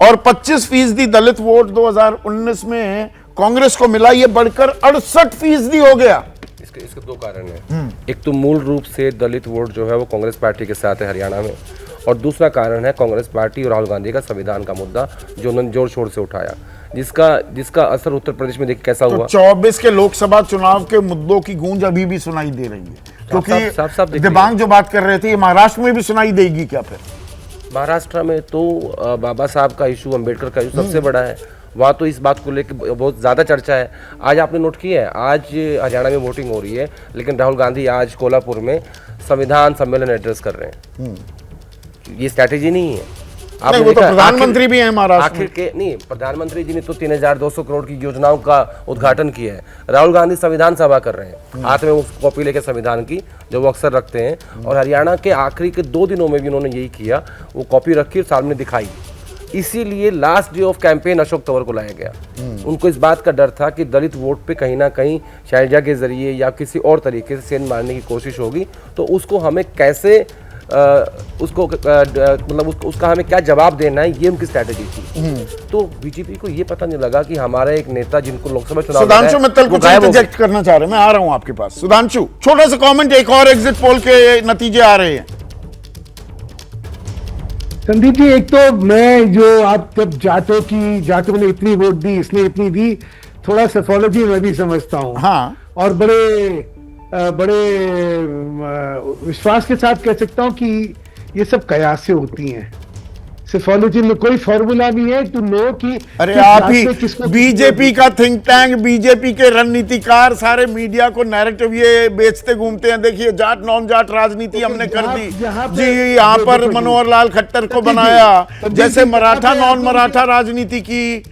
और 25% दलित वोट 2019 में कांग्रेस को मिला, ये बढ़कर 68% हो गया। इसके दो कारण हैं। एक तो मूल रूप से दलित वोट जो है वो कांग्रेस पार्टी के साथ है हरियाणा में, और दूसरा कारण है कांग्रेस पार्टी और राहुल गांधी का संविधान का मुद्दा जो उन्होंने जोर शोर से उठाया, जिसका असर उत्तर प्रदेश में देखिए कैसा हुआ। 24 के लोकसभा चुनाव के मुद्दों की गूंज अभी भी सुनाई दे रही है, क्योंकि दिव्यांग जो बात कर रहे थे, महाराष्ट्र में भी सुनाई देगी क्या? फिर महाराष्ट्र में तो बाबा साहब का इशू, अंबेडकर का इशू सबसे बड़ा है, वहाँ तो इस बात को लेकर बहुत ज़्यादा चर्चा है। आज आपने नोट किया है, आज हरियाणा में वोटिंग हो रही है, लेकिन राहुल गांधी आज कोल्हापुर में संविधान सम्मेलन एड्रेस कर रहे हैं। ये स्ट्रैटेजी नहीं है। नहीं, वो तो प्रधानमंत्री भी हैं महाराष्ट्र आखिर के नहीं, प्रधानमंत्री जी ने तो 3200 करोड़ की योजनाओं का उद्घाटन किया है। राहुल गांधी संविधान सभा कर रहे हैं, हाथ में वो कॉपी लेके संविधान की, जो वो अक्सर रखते हैं। और हरियाणा के आखिरी के 2 दिनों में भी उन्होंने यही किया, वो कॉपी रखी और सामने दिखाई। इसीलिए last day of campaign Ashok Tanwar को लाया गया। उनको इस बात का डर था कि दलित वोट पे कहीं ना कहीं शैलजा के जरिए या किसी और तरीके से सेंध मारने की कोशिश होगी, तो उसको हमें कैसे उसको मतलब उसका हमें क्या जवाब देना है, ये उनकी स्ट्रैटेजी थी। तो बीजेपी को ये पता नहीं लगा कि हमारा एक नेता जिनको लोकसभा चुनाव सुधांशु मित्तल कुछ इंटरजेक्ट करना चाह रहे हैं, मैं आ रहा हूं आपके पास। सुधांशु, छोटा सा कमेंट, एक और एग्जिट पोल के नतीजे आ रहे हैं। संदीप जी, एक तो मैं जो आप जब जाटों ने इतनी वोट दी, इसने इतनी दी, थोड़ा सेफोलॉजी मैं भी समझता हूँ। हाँ। और बड़े विश्वास के साथ कह सकता हूँ कि ये सब कयास से होती हैं। सेफोलॉजी में कोई फॉर्मूला नहीं है टू नो कि अरे किस आप जात ही में किसको बीजेपी का थिंक टैंक, बीजेपी के रणनीतिकार सारे मीडिया को नैरेटिव ये बेचते घूमते हैं। देखिए, जाट नॉन जाट राजनीति हमने कर दी जी, यहाँ पर मनोहर लाल खट्टर को बनाया, जैसे मराठा नॉन मराठा राजनीति की।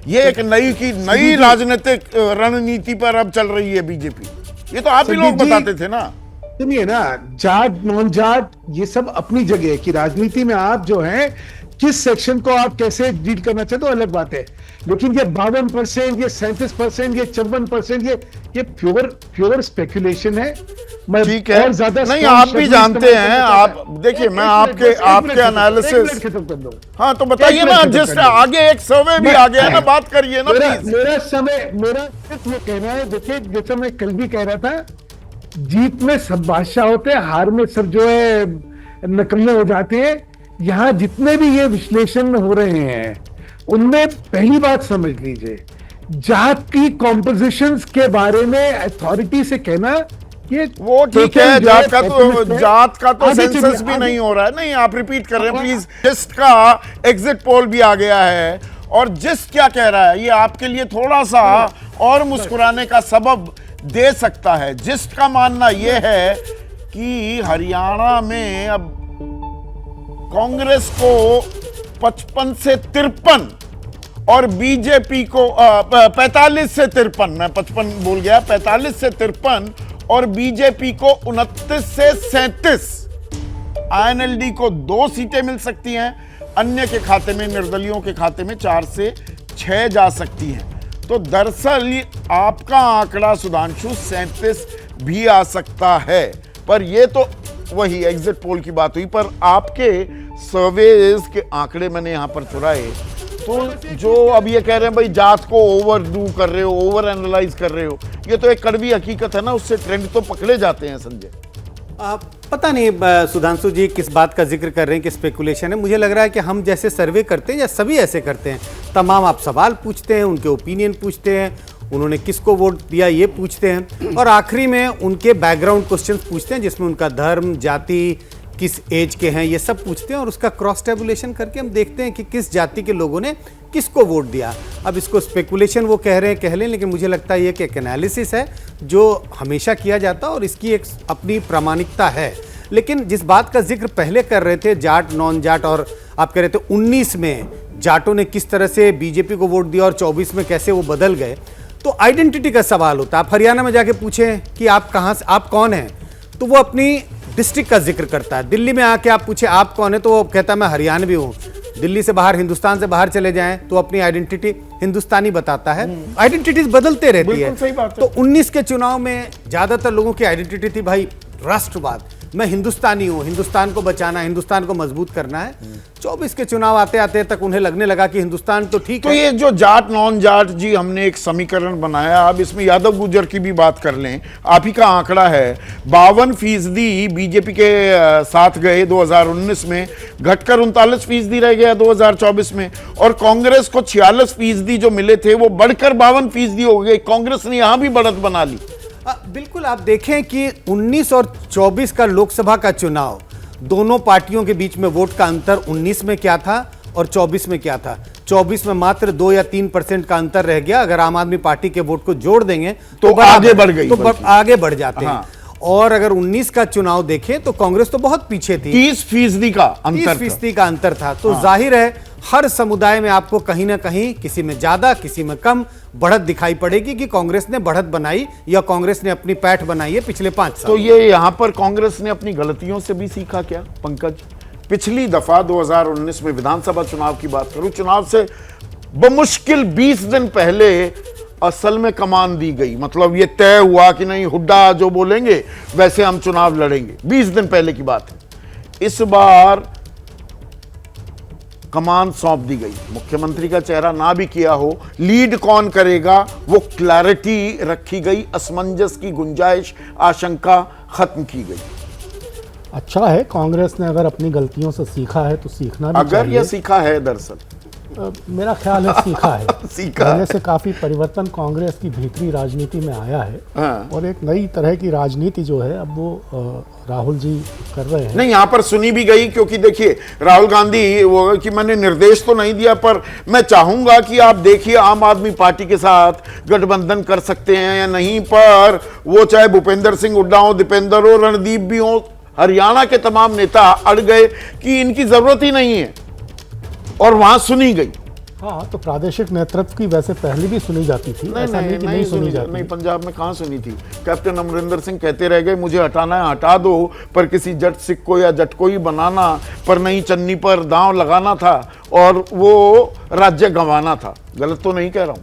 ये एक नई राजनीतिक रणनीति पर अब चल रही है बीजेपी। ये तो आप ही लोग बताते थे ना। सुनिए ना, जाट नॉन जाट ये सब अपनी जगह है कि राजनीति में आप जो है किस सेक्शन को आप कैसे डील करना चाहते हो, अलग बात है। लेकिन ये 52%, ये 37%, ये 54%, ये प्योर स्पेकुलेशन है। मैं ठीक है, और ज्यादा नहीं आप भी जानते हैं। आप देखिए, मैं आपके एनालिसिस, खत्म कर दो। हाँ तो बताइए ना, जिस आगे एक सर्वे भी आ गया है ना, बात करिए ना प्लीज। मेरा सिर्फ ये कहना है, देखिए जैसे मैं कल भी कह रहा था, जीत में सब बादशाह होते हैं, हार में सब जो है नकम्मे हो जाते हैं। यहाँ जितने भी ये विश्लेषण हो रहे हैं, उनमें पहली बात समझ लीजिए, जात की कॉम्पोजिशंस के बारे में अथॉरिटी से कहना कि वो ठीक है, जात का तो सेंसस भी नहीं हो रहा है। नहीं, आप रिपीट कर रहे हैं प्लीज। जिस्ट का एग्जिट पोल भी आ गया है, और जिस्ट क्या कह रहा है, ये आपके लिए थोड़ा सा और मुस्कुराने का सबब दे सकता है। जिस्ट का मानना यह है कि हरियाणा में अब कांग्रेस को 55 से 53 और बीजेपी को 45 से 53, मैं 55 बोल गया, 45 से 53 और बीजेपी को 29 से 37। आईएनएलडी को 2 सीटें मिल सकती हैं, अन्य के खाते में, निर्दलियों के खाते में 4 से 6 जा सकती हैं। तो दरअसल आपका आंकड़ा सुधांशु 37 भी आ सकता है, पर ये तो वही एग्जिट पोल की बात हुई। पर आपके सर्वेज के आंकड़े मैंने यहां पर चुराए, तो जो अब ये कह रहे हैं भाई जात को ओवरडू कर रहे हो, ओवर एनालाइज कर रहे हो, ये तो एक कड़वी हकीकत है ना, उससे ट्रेंड तो पकड़े जाते हैं संजय। पता नहीं सुधांशु जी किस बात का जिक्र कर रहे हैं कि स्पेकुलेशन है। मुझे लग रहा है कि हम जैसे सर्वे करते हैं या सभी ऐसे करते हैं, तमाम आप सवाल पूछते हैं, उनके ओपिनियन पूछते हैं, उन्होंने किसको वोट दिया ये पूछते हैं, और आखिरी में उनके बैकग्राउंड क्वेश्चंस पूछते हैं, जिसमें उनका धर्म, जाति, किस एज के हैं, ये सब पूछते हैं, और उसका क्रॉस टेबुलेशन करके हम देखते हैं कि किस जाति के लोगों ने किसको वोट दिया। अब इसको स्पेकुलेशन वो कह रहे हैं, कह लें, लेकिन मुझे लगता है ये कि एक एनालिसिस है जो हमेशा किया जाता है और इसकी एक अपनी प्रामाणिकता है। लेकिन जिस बात का जिक्र पहले कर रहे थे, जाट नॉन जाट, और आप कह रहे थे 19 में जाटों ने किस तरह से बीजेपी को वोट दिया और 24 में कैसे वो बदल गए, तो आइडेंटिटी का सवाल होता है। आप हरियाणा में जाके पूछें कि आप कहाँ से, आप कौन हैं, तो वो अपनी डिस्ट्रिक्ट का जिक्र करता है। दिल्ली में आके आप पूछे आप कौन है, तो वो कहता है मैं हरियाणवी हूँ। दिल्ली से बाहर, हिंदुस्तान से बाहर चले जाएं तो अपनी आइडेंटिटी हिंदुस्तानी बताता है। आइडेंटिटीज बदलते रहती है। सही बात है। तो 19 के चुनाव में ज्यादातर लोगों की आइडेंटिटी थी भाई राष्ट्रवाद, मैं हिंदुस्तानी हूँ, हिंदुस्तान को बचाना, हिंदुस्तान को मजबूत करना है। 24 के चुनाव आते आते तक उन्हें लगने लगा कि हिंदुस्तान तो ठीक तो है। ये जो जाट नॉन जाट जी हमने एक समीकरण बनाया, अब इसमें यादव गुर्जर की भी बात कर लें। आप ही का आंकड़ा है 52% बीजेपी के साथ गए 2019 में, घटकर 39% रह गया 2024 में, और कांग्रेस को 46% जो मिले थे वो बढ़कर 52% हो गए। कांग्रेस ने यहां भी बढ़त बना ली। बिल्कुल, आप देखें कि 19 और 24 का लोकसभा का चुनाव, दोनों पार्टियों के बीच में वोट का अंतर 19 में क्या था और 24 में क्या था। 24 में मात्र 2 या 3% का अंतर रह गया। अगर आम आदमी पार्टी के वोट को जोड़ देंगे तो आगे बढ़ गई, तो आगे बढ़ जाते हैं। हाँ। और अगर 19 का चुनाव देखें तो कांग्रेस तो बहुत पीछे थी, 30% का अंतर, 30% का अंतर था। तो जाहिर है हर समुदाय में आपको कहीं ना कहीं, किसी में ज्यादा किसी में कम, बढ़त दिखाई पड़ेगी कि कांग्रेस ने बढ़त बनाई या कांग्रेस ने अपनी पैठ बनाई है पिछले 5 साल। तो ये यहां पर कांग्रेस ने अपनी गलतियों से भी सीखा क्या पंकज? पिछली दफा 2019 में विधानसभा चुनाव की बात करूं, चुनाव से बमुश्किल 20 दिन पहले असल में कमान दी गई, मतलब ये तय हुआ कि नहीं, हुड्डा जो बोलेंगे वैसे हम चुनाव लड़ेंगे। 20 दिन पहले की बात है। इस बार कमान सौंप दी गई, मुख्यमंत्री का चेहरा ना भी किया हो, लीड कौन करेगा वो क्लैरिटी रखी गई, असमंजस की गुंजाइश, आशंका खत्म की गई। अच्छा है, कांग्रेस ने अगर अपनी गलतियों से सीखा है तो सीखना भी अगर चाहिए। यह सीखा है, दरअसल मेरा ख्याल है सीखा है। सीखा पहले है। से काफी परिवर्तन कांग्रेस की भीतरी राजनीति में आया है। हाँ। और एक नई तरह की राजनीति जो है अब वो राहुल जी कर रहे हैं। नहीं, यहां पर सुनी भी गई, क्योंकि देखिए राहुल गांधी वो कि मैंने निर्देश तो नहीं दिया, पर मैं चाहूंगा कि आप देखिए आम आदमी पार्टी के साथ गठबंधन कर सकते हैं या नहीं, पर वो चाहे भूपेंद्र सिंह हुड्डा हो, दीपेंद्र हो, रणदीप भी हो, हरियाणा के तमाम नेता अड़ गए कि इनकी जरूरत ही नहीं है, और वहां सुनी गई। हाँ, तो प्रादेशिक नेतृत्व की वैसे पहले भी सुनी जाती थी, ऐसा नहीं कि नहीं सुनी जाती। नहीं, पंजाब में कहां सुनी थी? कैप्टन अमरिंदर सिंह कहते रह गए मुझे हटाना है हटा दो, पर किसी जट सिख को या जट को ही बनाना, पर नहीं चन्नी पर दांव लगाना था और वो राज्य गंवाना था। गलत तो नहीं कह रहा हूं?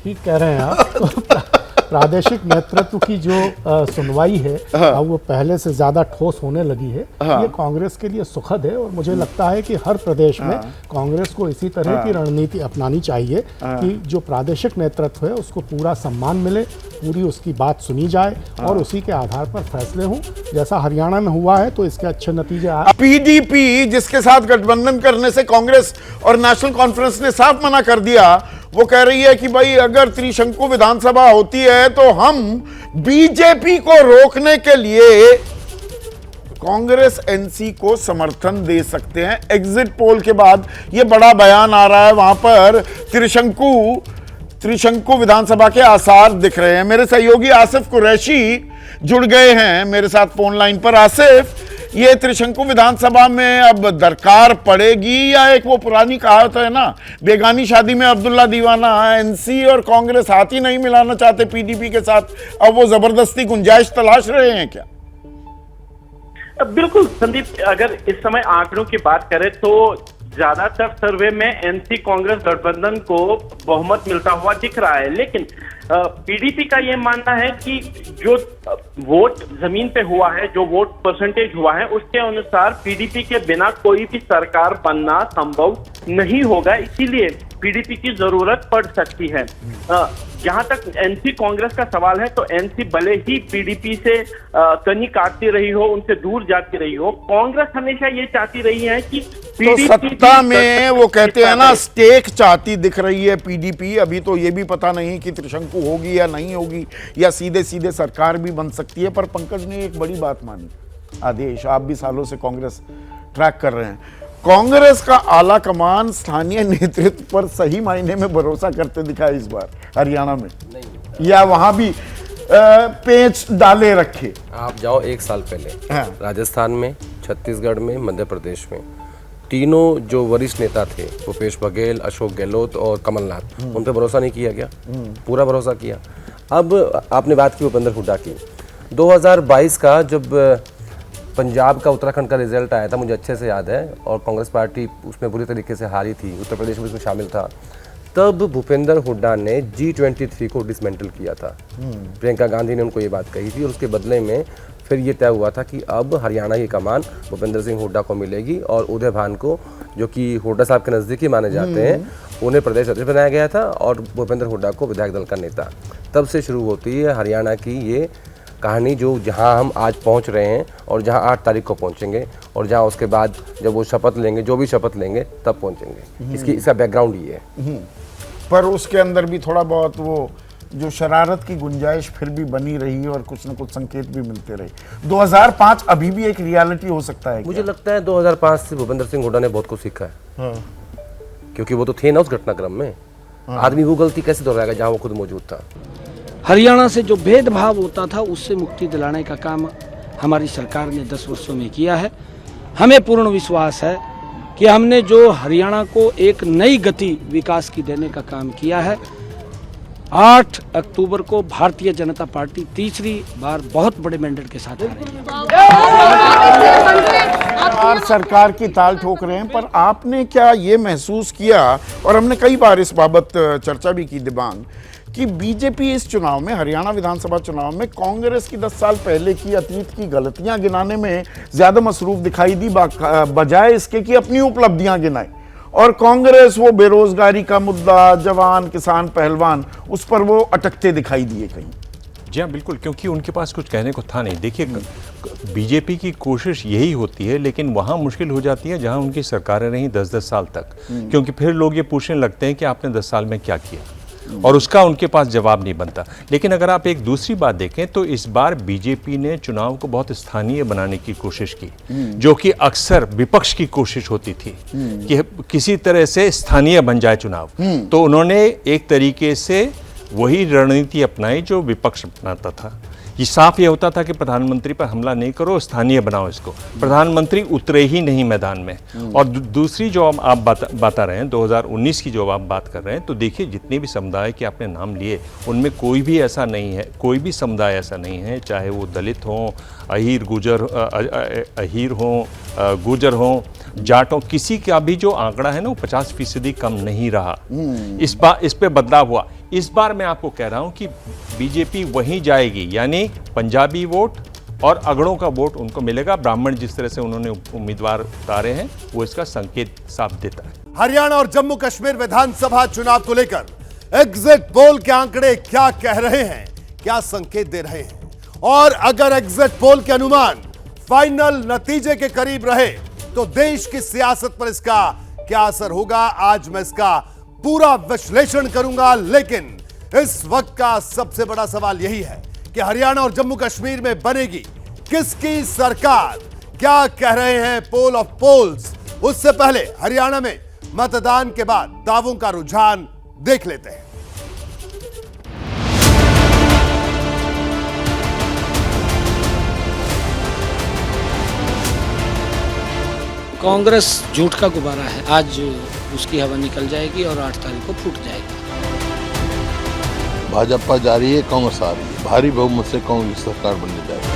ठीक कह रहे हैं आप। प्रादेशिक नेतृत्व की जो सुनवाई है अब वो पहले से ज्यादा ठोस होने लगी है। ये कांग्रेस के लिए सुखद है और मुझे लगता है कि हर प्रदेश में कांग्रेस को इसी तरह की रणनीति अपनानी चाहिए कि जो प्रादेशिक नेतृत्व है उसको पूरा सम्मान मिले, पूरी उसकी बात सुनी जाए और उसी के आधार पर फैसले हों। जैसा हरियाणा में हुआ है तो इसके अच्छे नतीजे आए। पीडीपी जिसके साथ गठबंधन करने से कांग्रेस और नेशनल कॉन्फ्रेंस ने साफ मना कर दिया, वो कह रही है कि भाई अगर त्रिशंकु विधानसभा होती है तो हम बीजेपी को रोकने के लिए कांग्रेस एनसी को समर्थन दे सकते हैं। एग्जिट पोल के बाद ये बड़ा बयान आ रहा है, वहां पर त्रिशंकु विधानसभा के आसार दिख रहे हैं। मेरे सहयोगी आसिफ कुरैशी जुड़ गए हैं मेरे साथ फोन लाइन पर। आसिफ, ये त्रिशंकु विधानसभा में अब दरकार पड़ेगी या एक वो पुरानी कहावत है ना, बेगानी शादी में अब्दुल्ला दीवाना, एनसी और कांग्रेस हाथ ही नहीं मिलाना चाहते पीडीपी के साथ, अब वो जबरदस्ती गुंजाइश तलाश रहे हैं क्या? बिल्कुल संदीप, अगर इस समय आंकड़ों की बात करें तो ज्यादातर सर्वे में एनसी कांग्रेस गठबंधन को बहुमत मिलता हुआ दिख रहा है, लेकिन पीडीपी का यह मानना है कि जो वोट जमीन पे हुआ है, जो वोट परसेंटेज हुआ है, उसके अनुसार पीडीपी के बिना कोई भी सरकार बनना संभव नहीं होगा, इसीलिए पीडीपी की जरूरत पड़ सकती है। जहां तक एनसी कांग्रेस का सवाल है तो एनसी भले ही पीडीपी से कनी काटती रही हो, उनसे दूर जाती रही हो, कांग्रेस हमेशा ये चाहती रही है कि तो सत्ता में वो कहते हैं ना स्टेक चाहती दिख रही है पीडीपी। अभी तो ये भी पता नहीं कि त्रिशंकु होगी या नहीं होगी, या सीधे सीधे सरकार भी बन सकती है। पर पंकज ने एक बड़ी बात मानी, आदेश, आप भी सालों से कांग्रेस ट्रैक कर रहे हैं, कांग्रेस का आला कमान स्थानीय नेतृत्व पर सही मायने में भरोसा करते दिखा इस बार हरियाणा में नहीं, या वहां भी पेच डाले रखे? आप जाओ एक साल पहले हाँ। राजस्थान में, छत्तीसगढ़ में, मध्य प्रदेश में, तीनों जो वरिष्ठ नेता थे, भूपेश बघेल, अशोक गहलोत और कमलनाथ, उन पर भरोसा नहीं किया गया? पूरा भरोसा किया। अब आपने बात की भूपेंद्र हुड्डा की, 2022 का जब पंजाब का उत्तराखंड का रिजल्ट आया था, मुझे अच्छे से याद है, और कांग्रेस पार्टी उसमें बुरी तरीके से हारी थी, उत्तर प्रदेश में उसमें शामिल था, तब भूपेंद्र हुड्डा ने G23 को डिसमेंटल किया था। प्रियंका गांधी ने उनको ये बात कही थी और उसके बदले में फिर ये तय हुआ था कि अब हरियाणा की कमान भूपेंद्र सिंह हुड्डा को मिलेगी और उदय भान को, जो कि हुड्डा साहब के नज़दीकी माने जाते हैं, उन्हें प्रदेश अध्यक्ष बनाया गया था और भूपेंद्र हुड्डा को विधायक दल का नेता। तब से शुरू होती है हरियाणा की ये कहानी, जो जहां हम आज पहुंच रहे हैं और जहां 8 तारीख को पहुंचेंगे और जहां उसके बाद जब वो शपथ लेंगे, जो भी शपथ लेंगे, तब पहुंचेंगे। इसका बैकग्राउंड ये है। पर उसके अंदर भी थोड़ा बहुत वो जो शरारत की गुंजाइश फिर भी बनी रही और कुछ न कुछ संकेत भी मिलते रहे। 2005 अभी भी एक रियलिटी हो सकता है? मुझे लगता है 2005 से भूपेंद्र सिंह हुड्डा ने बहुत कुछ सीखा है, क्योंकि वो तो थे ना उस घटनाक्रम में। आदमी वो गलती कैसे दोहराएगा जहां वो खुद मौजूद था? हरियाणा से जो भेदभाव होता था उससे मुक्ति दिलाने का काम हमारी सरकार ने 10 वर्षों में किया है। हमें पूर्ण विश्वास है कि हमने जो हरियाणा को एक नई गति विकास की देने का काम किया है। 8 अक्टूबर को भारतीय जनता पार्टी तीसरी बार बहुत बड़े मैंडेट के साथ आ रही है। सरकार की ताल ठोक रहे हैं, पर आपने क्या ये महसूस किया, और हमने कई बार इस बाबत चर्चा भी की दिबांग, कि बीजेपी इस चुनाव में, हरियाणा विधानसभा चुनाव में, कांग्रेस की 10 साल पहले की अतीत की गलतियां गिनाने में ज्यादा मसरूफ दिखाई दी बजाय इसके कि अपनी उपलब्धियां गिनाए। और कांग्रेस वो बेरोजगारी का मुद्दा, जवान, किसान, पहलवान, उस पर वो अटकते दिखाई दिए कहीं। जी हाँ, बिल्कुल, क्योंकि उनके पास कुछ कहने को था नहीं। देखिए, बीजेपी की कोशिश यही होती है, लेकिन वहाँ मुश्किल हो जाती है जहाँ उनकी सरकारें रहीं 10-10 साल तक, क्योंकि फिर लोग ये पूछने लगते हैं कि आपने 10 साल में क्या किया, और उसका उनके पास जवाब नहीं बनता। लेकिन अगर आप एक दूसरी बात देखें तो इस बार बीजेपी ने चुनाव को बहुत स्थानीय बनाने की कोशिश की, जो कि अक्सर विपक्ष की कोशिश होती थी कि किसी तरह से स्थानीय बन जाए चुनाव। तो उन्होंने एक तरीके से वही रणनीति अपनाई जो विपक्ष अपनाता था। ये साफ ये होता था कि प्रधानमंत्री पर हमला नहीं करो, स्थानीय बनाओ इसको। प्रधानमंत्री उतरे ही नहीं मैदान में। और दूसरी जो आप बता रहे हैं 2019 की जो आप बात कर रहे हैं, तो देखिए जितने भी समुदाय के आपने नाम लिए उनमें कोई भी ऐसा नहीं है, कोई भी समुदाय ऐसा नहीं है, चाहे वो दलित हों, अहीर गुजर हों, जाट हों, किसी का भी जो आंकड़ा है ना वो 50% कम नहीं रहा। इस पे बदलाव हुआ। इस बार मैं आपको कह रहा हूं कि बीजेपी वहीं जाएगी, यानी पंजाबी वोट और अगड़ों का वोट उनको मिलेगा। ब्राह्मण जिस तरह से उन्होंने उम्मीदवार उतारे हैं वो इसका संकेत साफ देता है। हरियाणा और जम्मू कश्मीर विधानसभा चुनाव को लेकर एग्जिट पोल के आंकड़े क्या कह रहे हैं, क्या संकेत दे रहे हैं, और अगर एग्जिट पोल के अनुमान फाइनल नतीजे के करीब रहे तो देश की सियासत पर इसका क्या असर होगा, आज मैं इसका पूरा विश्लेषण करूंगा। लेकिन इस वक्त का सबसे बड़ा सवाल यही है कि हरियाणा और जम्मू कश्मीर में बनेगी किसकी सरकार, क्या कह रहे हैं पोल ऑफ पोल्स। उससे पहले हरियाणा में मतदान के बाद दावों का रुझान देख लेते हैं। कांग्रेस झूठ का गुब्बारा है, आज उसकी हवा निकल जाएगी और 8 तारीख को फूट जाएगी। भाजपा जा रही है, कांग्रेस आ रही है, भारी बहुमत से कांग्रेस सरकार बनने जाएगी।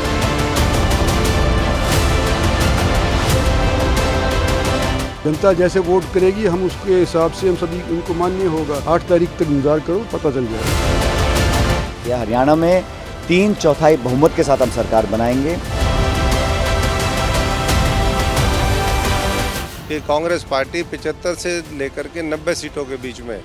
जनता जैसे वोट करेगी हम उसके हिसाब से हम सभी उनको मान्य होगा। 8 तारीख तक इंतजार करो, पता चल जाएगा। हरियाणा में 3/4 बहुमत के साथ हम सरकार बनाएंगे। कि कांग्रेस पार्टी 75 से लेकर के 90 सीटों के बीच में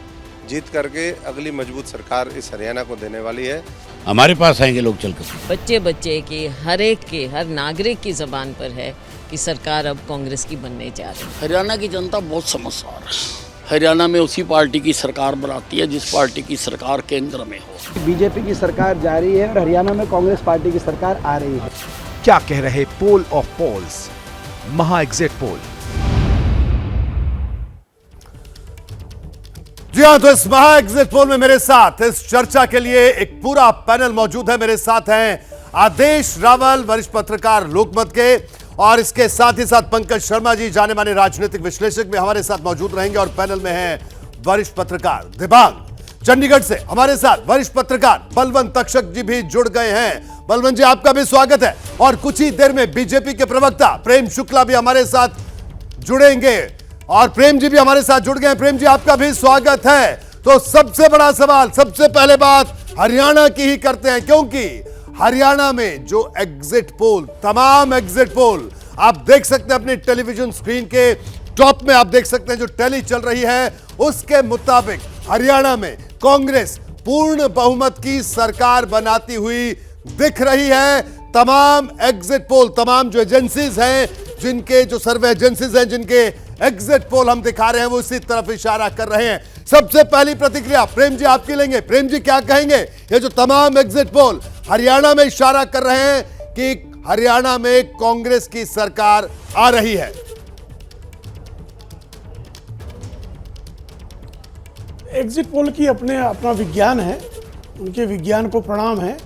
जीत करके अगली मजबूत सरकार इस हरियाणा को देने वाली है। हमारे पास आएंगे लोग चलकर। बच्चे की हर नागरिक की जबान पर है कि सरकार अब कांग्रेस की बनने जा रही है। हरियाणा की जनता बहुत समझदार है। हरियाणा में उसी पार्टी की सरकार बनाती है जिस पार्टी की सरकार केंद्र में हो। बीजेपी की सरकार जा रही है और हरियाणा में कांग्रेस पार्टी की सरकार आ रही है। क्या कह रहे पोल ऑफ पोल्स, महा एग्जिट पोल। जी हाँ, तो इस महा एग्जिट पोल में मेरे साथ इस चर्चा के लिए एक पूरा पैनल मौजूद है। मेरे साथ हैं आदेश रावल, वरिष्ठ पत्रकार लोकमत के, और इसके साथ ही साथ पंकज शर्मा जी, जाने माने राजनीतिक विश्लेषक भी हमारे साथ मौजूद रहेंगे। और पैनल में है वरिष्ठ पत्रकार दिबांग। चंडीगढ़ से हमारे साथ वरिष्ठ पत्रकार बलवंत तक्षक जी भी जुड़ गए हैं। बलवंत जी, आपका भी स्वागत है। और कुछ ही देर में बीजेपी के प्रवक्ता प्रेम शुक्ला भी हमारे साथ जुड़ेंगे, और प्रेम जी भी हमारे साथ जुड़ गए हैं। प्रेम जी, आपका भी स्वागत है। तो सबसे बड़ा सवाल, सबसे पहले बात हरियाणा की ही करते हैं, क्योंकि हरियाणा में जो एग्जिट पोल, तमाम एग्जिट पोल आप देख सकते हैं अपने टेलीविजन स्क्रीन के टॉप में, आप देख सकते हैं जो टैली चल रही है उसके मुताबिक हरियाणा में कांग्रेस पूर्ण बहुमत की सरकार बनाती हुई दिख रही है। तमाम एग्जिट पोल, तमाम जो एजेंसीज हैं, जिनके जो सर्वे एजेंसीज हैं, जिनके एग्जिट पोल हम दिखा रहे हैं, वो इसी तरफ इशारा कर रहे हैं। सबसे पहली प्रतिक्रिया प्रेम जी आपकी लेंगे। प्रेम जी, क्या कहेंगे? ये जो तमाम एग्जिट पोल हरियाणा में इशारा कर रहे हैं कि हरियाणा में कांग्रेस की सरकार आ रही है। एग्जिट पोल की अपना विज्ञान है, उनके विज्ञान को प्रणाम है,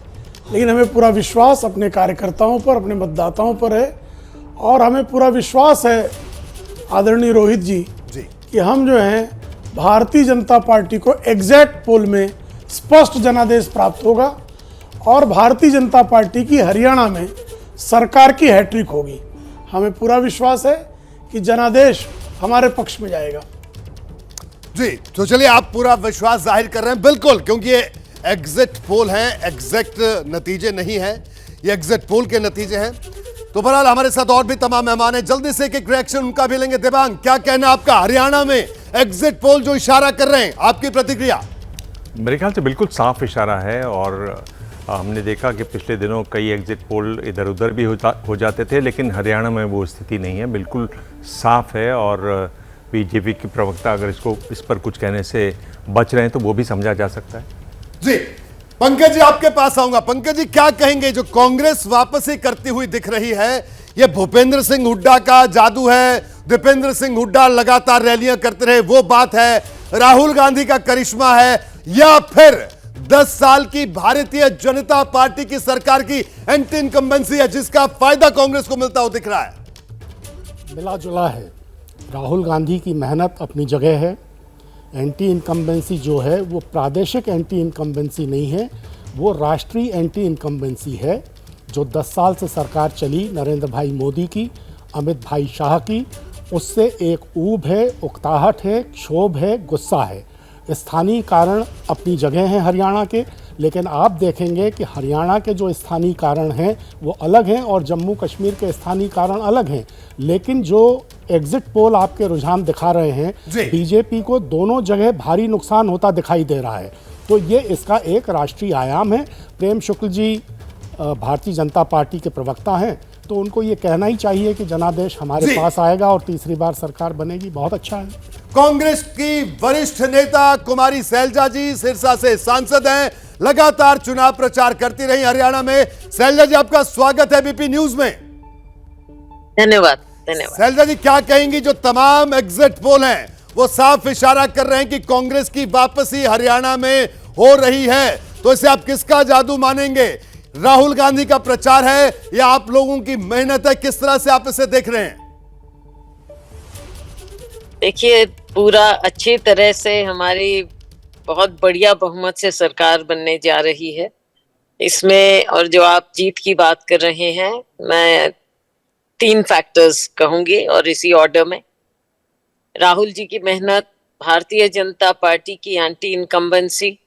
लेकिन हमें पूरा विश्वास अपने कार्यकर्ताओं पर, अपने मतदाताओं पर है। और हमें पूरा विश्वास है आदरणीय रोहित जी कि हम जो हैं भारतीय जनता पार्टी को एग्जैक्ट पोल में स्पष्ट जनादेश प्राप्त होगा और भारतीय जनता पार्टी की हरियाणा में सरकार की हैट्रिक होगी। हमें पूरा विश्वास है कि जनादेश हमारे पक्ष में जाएगा। जी, तो चलिए, आप पूरा विश्वास जाहिर कर रहे हैं। बिल्कुल, क्योंकि ये एग्जिट पोल हैं, एग्जैक्ट नतीजे नहीं हैं, ये एग्जिट पोल के नतीजे हैं। तो बहरहाल हमारे साथ और भी तमाम मेहमान हैं, जल्दी से एक रिएक्शन उनका भी लेंगे। दिव्यांग, क्या कहना आपका हरियाणा में एग्जिट पोल जो इशारा कर रहे हैं, आपकी प्रतिक्रिया? मेरे ख्याल से बिल्कुल साफ इशारा है और हमने देखा कि पिछले दिनों कई एग्जिट पोल इधर उधर भी हो जाते थे, लेकिन हरियाणा में वो स्थिति नहीं है, बिल्कुल साफ है। और बीजेपी की प्रवक्ता अगर इस पर कुछ कहने से बच रहे हैं तो वो भी समझा जा सकता है। जी पंकज जी, आपके पास आऊंगा। पंकज जी, क्या कहेंगे? जो कांग्रेस वापसी करती हुई दिख रही है, ये भूपेंद्र सिंह हुड्डा का जादू है? दीपेंद्र सिंह हुड्डा लगातार रैलियां करते रहे, वो बात है? राहुल गांधी का करिश्मा है, या फिर 10 साल की भारतीय जनता पार्टी की सरकार की एंटी इनकम्बेंसी है, जिसका फायदा कांग्रेस को मिलता हुआ दिख रहा है? मिला जुला है। राहुल गांधी की मेहनत अपनी जगह है। एंटी इनकम्बेंसी जो है वो प्रादेशिक एंटी इनकम्बेंसी नहीं है, वो राष्ट्रीय एंटी इनकम्बेंसी है। जो 10 साल से सरकार चली नरेंद्र भाई मोदी की, अमित भाई शाह की, उससे एक ऊब है, उकताहट है, क्षोभ है, गुस्सा है। स्थानीय कारण अपनी जगह हैं हरियाणा के, लेकिन आप देखेंगे कि हरियाणा के जो स्थानीय कारण हैं वो अलग हैं और जम्मू कश्मीर के स्थानीय कारण अलग हैं। लेकिन जो एग्जिट पोल आपके रुझान दिखा रहे हैं, बीजेपी को दोनों जगह भारी नुकसान होता दिखाई दे रहा है। तो ये इसका एक राष्ट्रीय आयाम है। प्रेम शुक्ल जी भारतीय जनता पार्टी के प्रवक्ता हैं, तो उनको ये कहना ही चाहिए कि जनादेश हमारे पास आएगा और तीसरी बार सरकार बनेगी। बहुत अच्छा है। कांग्रेस की वरिष्ठ नेता कुमारी सैलजा जी सिरसा से सांसद हैं, लगातार चुनाव प्रचार करती रही हरियाणा में। सैलजा जी, आपका स्वागत है बीपी न्यूज में। धन्यवाद। धन्यवाद। सैलजा जी, क्या कहेंगी? जो तमाम एग्जिट पोल हैं वो साफ इशारा कर रहे हैं कि कांग्रेस की वापसी हरियाणा में हो रही है, तो इसे आप किसका जादू मानेंगे? राहुल गांधी का प्रचार है या आप लोगों की मेहनत है? किस तरह से आप इसे देख रहे हैं? देखिए, पूरा अच्छी तरह से हमारी बहुत बढ़िया बहुमत से सरकार बनने जा रही है इसमें। और जो आप जीत की बात कर रहे हैं, मैं 3 फैक्टर्स कहूंगी और इसी ऑर्डर में। राहुल जी की मेहनत, भारतीय जनता पार्टी की एंटी इनकम्बेंसी,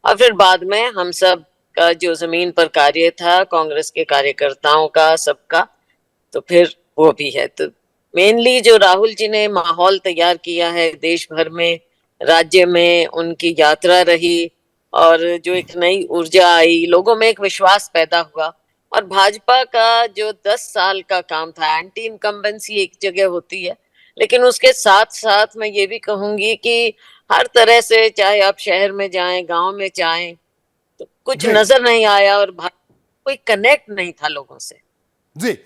और फिर बाद में हम सब का जो जमीन पर कार्य था, कांग्रेस के कार्यकर्ताओं का, सबका, तो फिर वो भी है। तो मेनली जो राहुल जी ने माहौल तैयार किया है देश भर में, राज्य में उनकी यात्रा रही और जो एक नई ऊर्जा आई, लोगों में एक विश्वास पैदा हुआ। और भाजपा का जो 10 साल का काम था, एंटी इनकम्बेंसी एक जगह होती है, लेकिन उसके साथ साथ मैं ये भी कहूंगी कि हर तरह से, चाहे आप शहर में जाएं, गांव में जाएं, तो कुछ नजर नहीं आया और कोई कनेक्ट नहीं था लोगों से। जी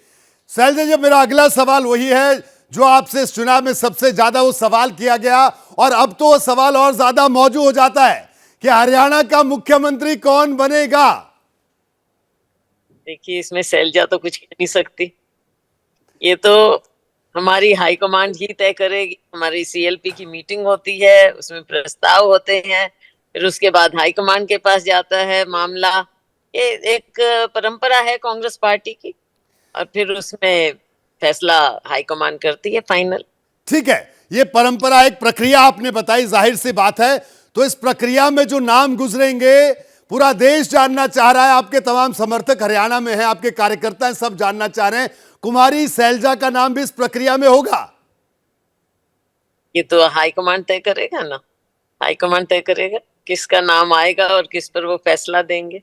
सैलजा जी, मेरा अगला सवाल वही है जो आपसे इस चुनाव में सबसे ज्यादा वो सवाल किया गया, और अब तो वो सवाल और ज्यादा मौजूद हो जाता है कि हरियाणा का मुख्यमंत्री कौन बनेगा? देखिए, इसमें सैलजा तो कुछ कह नहीं सकती, ये तो हमारी हाईकमांड ही तय करेगी। हमारी सीएलपी की मीटिंग होती है, उसमें प्रस्ताव होते हैं, फिर उसके बाद हाईकमांड के पास जाता है मामला। ये एक परंपरा है कांग्रेस पार्टी की, और फिर उसमें फैसला हाईकमांड करती है फाइनल। ठीक है, ये परंपरा, एक प्रक्रिया आपने बताई, जाहिर सी बात है। तो इस प्रक्रिया में जो नाम गुजरेंगे, पूरा देश जानना चाह रहा है, आपके तमाम समर्थक हरियाणा में हैं, आपके कार्यकर्ता हैं, सब जानना चाह रहे हैं, कुमारी सैलजा का नाम भी इस प्रक्रिया में होगा? ये तो हाईकमांड तय करेगा ना, हाईकमांड तय करेगा किसका नाम आएगा और किस पर वो फैसला देंगे।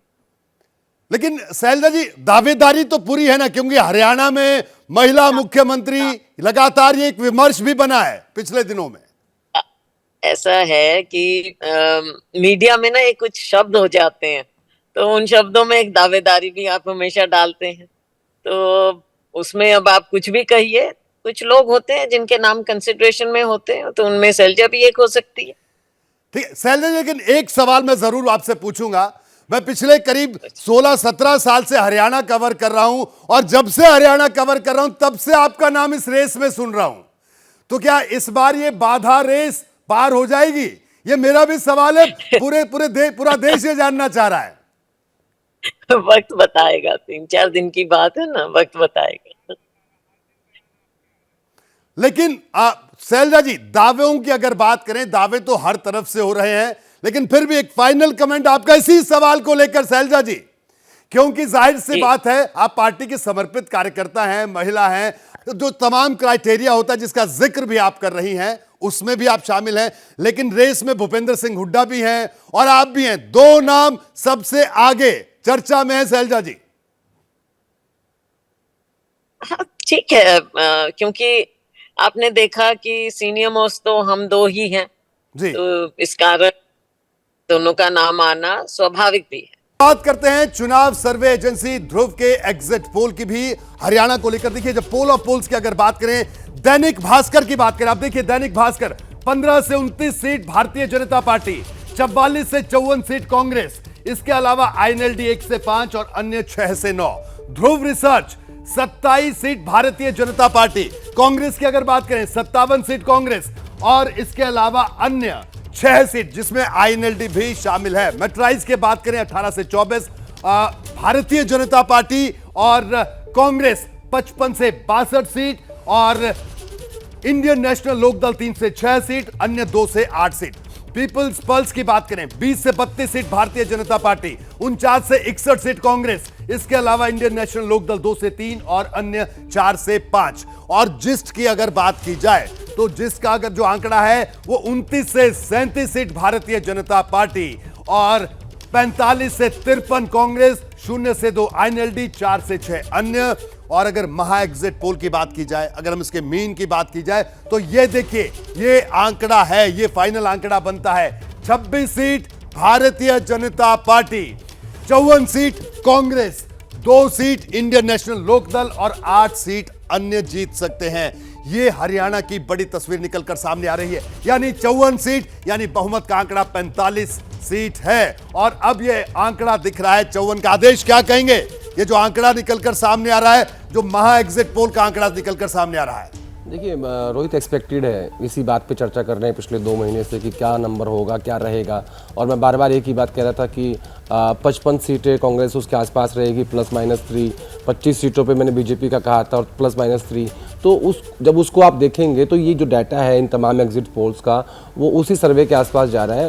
लेकिन सैलजा जी, दावेदारी तो पूरी है ना, क्योंकि हरियाणा में महिला मुख्यमंत्री, लगातार ये एक विमर्श भी बना है पिछले दिनों में। ऐसा है कि मीडिया में ना ये कुछ शब्द हो जाते हैं, तो उन शब्दों में एक दावेदारी भी आप हमेशा डालते हैं, तो उसमें अब आप कुछ भी कहिए। कुछ लोग होते हैं जिनके नाम कंसिडरेशन में होते हैं, तो उनमें सैलजा भी एक हो सकती है। ठीक है सैलजा, लेकिन एक सवाल मैं जरूर आपसे पूछूंगा। मैं पिछले करीब 16-17 साल से हरियाणा कवर कर रहा हूं, और जब से हरियाणा कवर कर रहा हूं तब से आपका नाम इस रेस में सुन रहा हूं। तो क्या इस बार ये बाधा रेस पार हो जाएगी? ये मेरा भी सवाल है, पूरा देश ये जानना चाह रहा है। वक्त बताएगा, 3-4 दिन की बात है ना, वक्त बताएगा। लेकिन सैलजा जी, दावों की अगर बात करें, दावे तो हर तरफ से हो रहे हैं, लेकिन फिर भी एक फाइनल कमेंट आपका इसी सवाल को लेकर शैलजा जी, क्योंकि जाहिर सी बात है आप पार्टी के समर्पित कार्यकर्ता हैं, महिला हैं, तो जो तमाम क्राइटेरिया होता है जिसका जिक्र भी आप कर रही हैं उसमें भी आप शामिल हैं, लेकिन रेस में भूपेंद्र सिंह हुड्डा भी हैं और आप भी हैं। दो नाम सबसे आगे चर्चा में है शैलजा जी। ठीक है, क्योंकि आपने देखा कि सीनियर मोस्ट तो हम दो ही हैं जी, तो इस कारण दोनों का नाम आना स्वाभाविक भी है। बात करते हैं चुनाव सर्वे एजेंसी ध्रुव के एग्जिट पोल की भी हरियाणा को लेकर। देखिए जब पोल ऑफ पोल्स की अगर बात करें, दैनिक भास्कर की बात करें, आप देखिए दैनिक भास्कर 15 से 29 सीट भारतीय जनता पार्टी, 44 से 54 सीट कांग्रेस, इसके अलावा आईएनएलडी 1 से 5 और अन्य 6 से 9। ध्रुव research 27 seat Bharatiya Janata party, Congress की अगर बात करें 57 सीट कांग्रेस और इसके अलावा अन्य 6 सीट जिसमें आईएनएलडी भी शामिल है। मेट्राइज की बात करें 18 से 24 भारतीय जनता पार्टी और कांग्रेस 55 से 62 सीट और इंडियन नेशनल लोकदल 3 से 6 सीट, अन्य 2 से 8 सीट। पीपल्स पल्स की बात करें 20 से 32 सीट भारतीय जनता पार्टी, 49 से 61 सीट कांग्रेस, इसके अलावा इंडियन नेशनल लोकदल 2 से 3 और अन्य 4 से 5। और जिस्ट की अगर बात की जाए तो जिस्ट का अगर जो आंकड़ा है वो 29 से 37 सीट भारतीय जनता पार्टी और 45 से 53 कांग्रेस, 0 से 2 आईएनएलडी, 4 से 6 अन्य। और अगर महा एग्जिट पोल की बात की जाए, अगर हम इसके मीन की बात की जाए तो ये देखिए ये आंकड़ा है, ये फाइनल आंकड़ा बनता है 26 seat Bharatiya Janata Party, 54 seat Congress, 2 seat Indian National Lokdal और 8 सीट अन्य जीत सकते हैं। ये हरियाणा की बड़ी तस्वीर निकलकर सामने आ रही है, यानी 54 सीट, यानी बहुमत का आंकड़ा 45 सीट है। और अब ये आंकड़ा दिख रहा है 54 का। आदेश क्या कहेंगे, ये जो आंकड़ा निकलकर सामने आ रहा है, जो महा एग्जिट पोल का आंकड़ा निकलकर सामने आ रहा है? देखिए रोहित एक्सपेक्टेड है, इसी बात पे चर्चा कर रहे हैं पिछले 2 महीने से कि क्या नंबर होगा, क्या रहेगा। और मैं बार बार एक ही बात कह रहा था कि 55 सीटें कांग्रेस उसके आसपास रहेगी +-3, 25 सीटों पे मैंने बीजेपी का कहा था और +-3। तो जब उसको आप देखेंगे तो ये जो डाटा है इन तमाम एग्जिट पोल्स का वो उसी सर्वे के आसपास जा रहा है।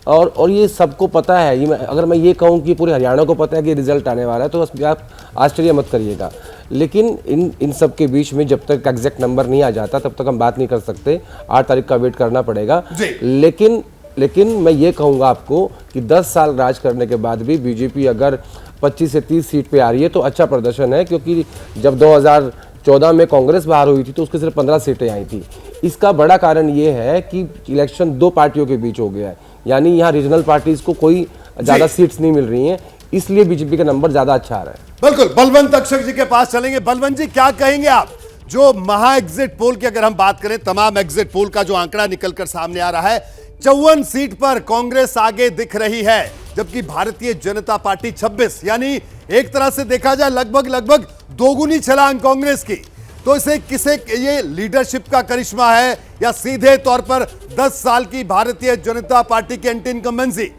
और ये सबको पता है, ये अगर मैं ये कहूँ कि पूरे हरियाणा को पता है कि रिजल्ट आने वाला है तो आप आश्चर्य मत करिएगा। लेकिन इन सब के बीच में जब तक एग्जैक्ट नंबर नहीं आ जाता तब तक हम बात नहीं कर सकते। 8 तारीख का वेट करना पड़ेगा। लेकिन मैं ये कहूँगा आपको कि 10 साल राज करने के बाद भी बीजेपी अगर 25 से 30 सीट पे आ रही है तो अच्छा प्रदर्शन है, क्योंकि जब 2014 में कांग्रेस बाहर हुई थी तो उसके सिर्फ 15 सीटें आई थी। इसका बड़ा कारण ये है कि इलेक्शन 2 पार्टियों के बीच हो गया है, यानी यहाँ रीजनल पार्टीज को कोई ज्यादा सीट्स नहीं मिल रही हैं, इसलिए बीजेपी का नंबर ज्यादा अच्छा आ रहा है। बिल्कुल, बलवंत अक्षर जी के पास चलेंगे। बलवंत जी क्या कहेंगे आप, जो महा एग्जिट पोल की अगर हम बात करें, तमाम एग्जिट पोल का जो आंकड़ा निकलकर सामने आ रहा है, 54 सीट पर कांग्रेस आगे दिख रही है जबकि भारतीय जनता पार्टी 26, यानी एक तरह से देखा जाए लगभग दोगुनी छलांग कांग्रेस की। तो इसे किसे ये लीडरशिप का करिश्मा है या सीधे तौर पर 10 साल की भारतीय जनता पार्टी की एंटी इनकम्बेंसी?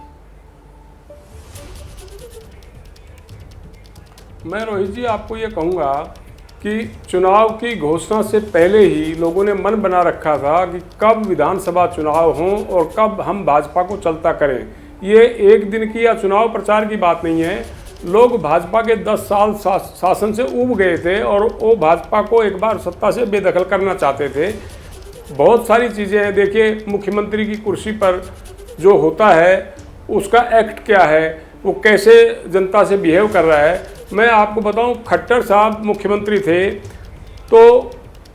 मैं रोहित जी आपको ये कहूँगा कि चुनाव की घोषणा से पहले ही लोगों ने मन बना रखा था कि कब विधानसभा चुनाव हों और कब हम भाजपा को चलता करें। ये एक दिन की या चुनाव प्रचार की बात नहीं है। लोग भाजपा के 10 साल शासन से ऊब गए थे और वो भाजपा को एक बार सत्ता से बेदखल करना चाहते थे। बहुत सारी चीज़ें हैं, देखिए मुख्यमंत्री की कुर्सी पर जो होता है उसका एक्ट क्या है, वो कैसे जनता से बिहेव कर रहा है। मैं आपको बताऊं, खट्टर साहब मुख्यमंत्री थे तो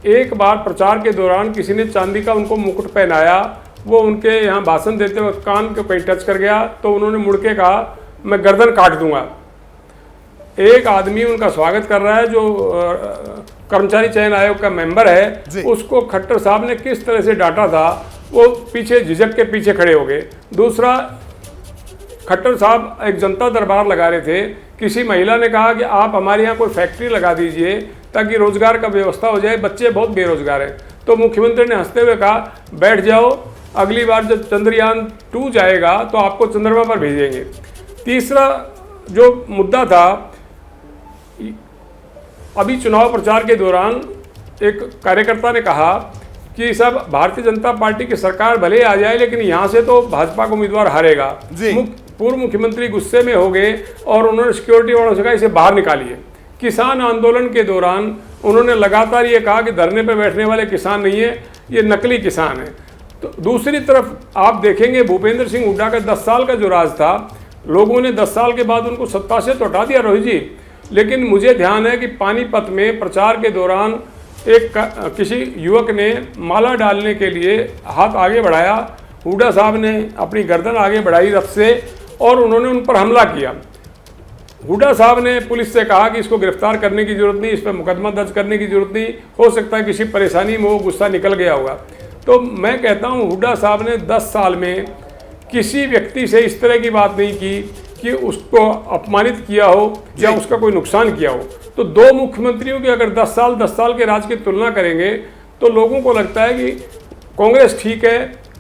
एक बार प्रचार के दौरान किसी ने चांदी का उनको मुकुट पहनाया, वो उनके यहाँ भाषण देते वक्त कान के कहीं टच कर गया तो उन्होंने मुड़ के कहा मैं गर्दन काट दूंगा। एक आदमी उनका स्वागत कर रहा है जो कर्मचारी चयन आयोग का मेंबर है, उसको खट्टर साहब ने किस तरह से डांटा था, वो पीछे झिझक के पीछे खड़े हो गए। दूसरा, खट्टर साहब एक जनता दरबार लगा रहे थे, किसी महिला ने कहा कि आप हमारे यहाँ कोई फैक्ट्री लगा दीजिए ताकि रोजगार का व्यवस्था हो जाए, बच्चे बहुत बेरोजगार हैं। तो मुख्यमंत्री ने हंसते हुए कहा बैठ जाओ, अगली बार जब चंद्रयान 2 जाएगा तो आपको चंद्रमा पर भेजेंगे। तीसरा जो मुद्दा था, अभी चुनाव प्रचार के दौरान एक कार्यकर्ता ने कहा कि सब भारतीय जनता पार्टी की सरकार भले आ जाए लेकिन यहाँ से तो भाजपा का उम्मीदवार हारेगा। पूर्व मुख्यमंत्री गुस्से में हो गए और उन्होंने सिक्योरिटी वालों से कहा इसे बाहर निकालिए। किसान आंदोलन के दौरान उन्होंने लगातार ये कहा कि धरने पर बैठने वाले किसान नहीं है, ये नकली किसान है। तो दूसरी तरफ आप देखेंगे भूपेंद्र सिंह हुड्डा का 10 साल का जो राज था, लोगों ने 10 साल के बाद उनको सत्ता से तो हटा दिया रोहित जी, लेकिन मुझे ध्यान है कि पानीपत में प्रचार के दौरान किसी युवक ने माला डालने के लिए हाथ आगे बढ़ाया, हुड्डा साहब ने अपनी गर्दन आगे बढ़ाई रथ से और उन्होंने उन पर हमला किया। हुड्डा साहब ने पुलिस से कहा कि इसको गिरफ्तार करने की जरूरत नहीं, इस पर मुकदमा दर्ज करने की जरूरत नहीं, हो सकता है किसी परेशानी में वो गुस्सा निकल गया होगा। तो मैं कहता हूँ हुड्डा साहब ने 10 साल में किसी व्यक्ति से इस तरह की बात नहीं की कि उसको अपमानित किया हो या उसका कोई नुकसान किया हो। तो दो मुख्यमंत्रियों के अगर 10 साल के राज की तुलना करेंगे तो लोगों को लगता है कि कांग्रेस ठीक है,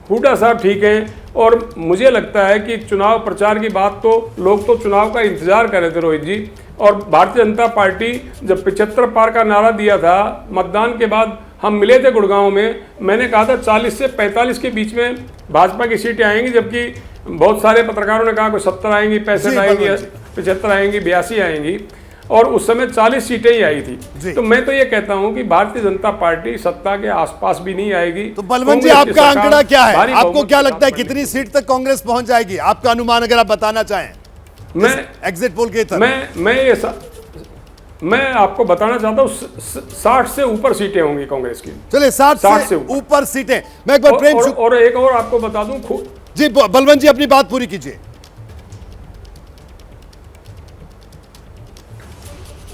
हुड्डा साहब ठीक हैं। और मुझे लगता है कि चुनाव प्रचार की बात तो लोग तो चुनाव का इंतजार कर रहे थे रोहित जी, और भारतीय जनता पार्टी जब 75 पार का नारा दिया था मतदान के बाद, हम मिले थे गुड़गांव में, मैंने कहा था 40 से 45 के बीच में भाजपा की सीटें आएंगी, जबकि बहुत सारे पत्रकारों ने कहा कोई 70 आएंगी, 65 आएंगी, 75 आएंगी, 82 आएंगी, और उस समय 40 सीटें ही आई थी। तो मैं तो ये कहता हूं कि भारतीय जनता पार्टी सत्ता के आसपास भी नहीं आएगी। तो बलवंत जी आपका आंकड़ा क्या है, आपको क्या लगता है कितनी सीट तक कांग्रेस पहुंच जाएगी, आपका अनुमान अगर आप बताना चाहें? मैं एग्जिट पोल के तरफ मैं आपको बताना चाहता हूँ 60 से ऊपर सीटें होंगी कांग्रेस की। चलिए 60 से ऊपर सीटें। मैं एक बार प्रेम और एक और आपको बता दूं जी, बलवंत जी अपनी बात पूरी कीजिए।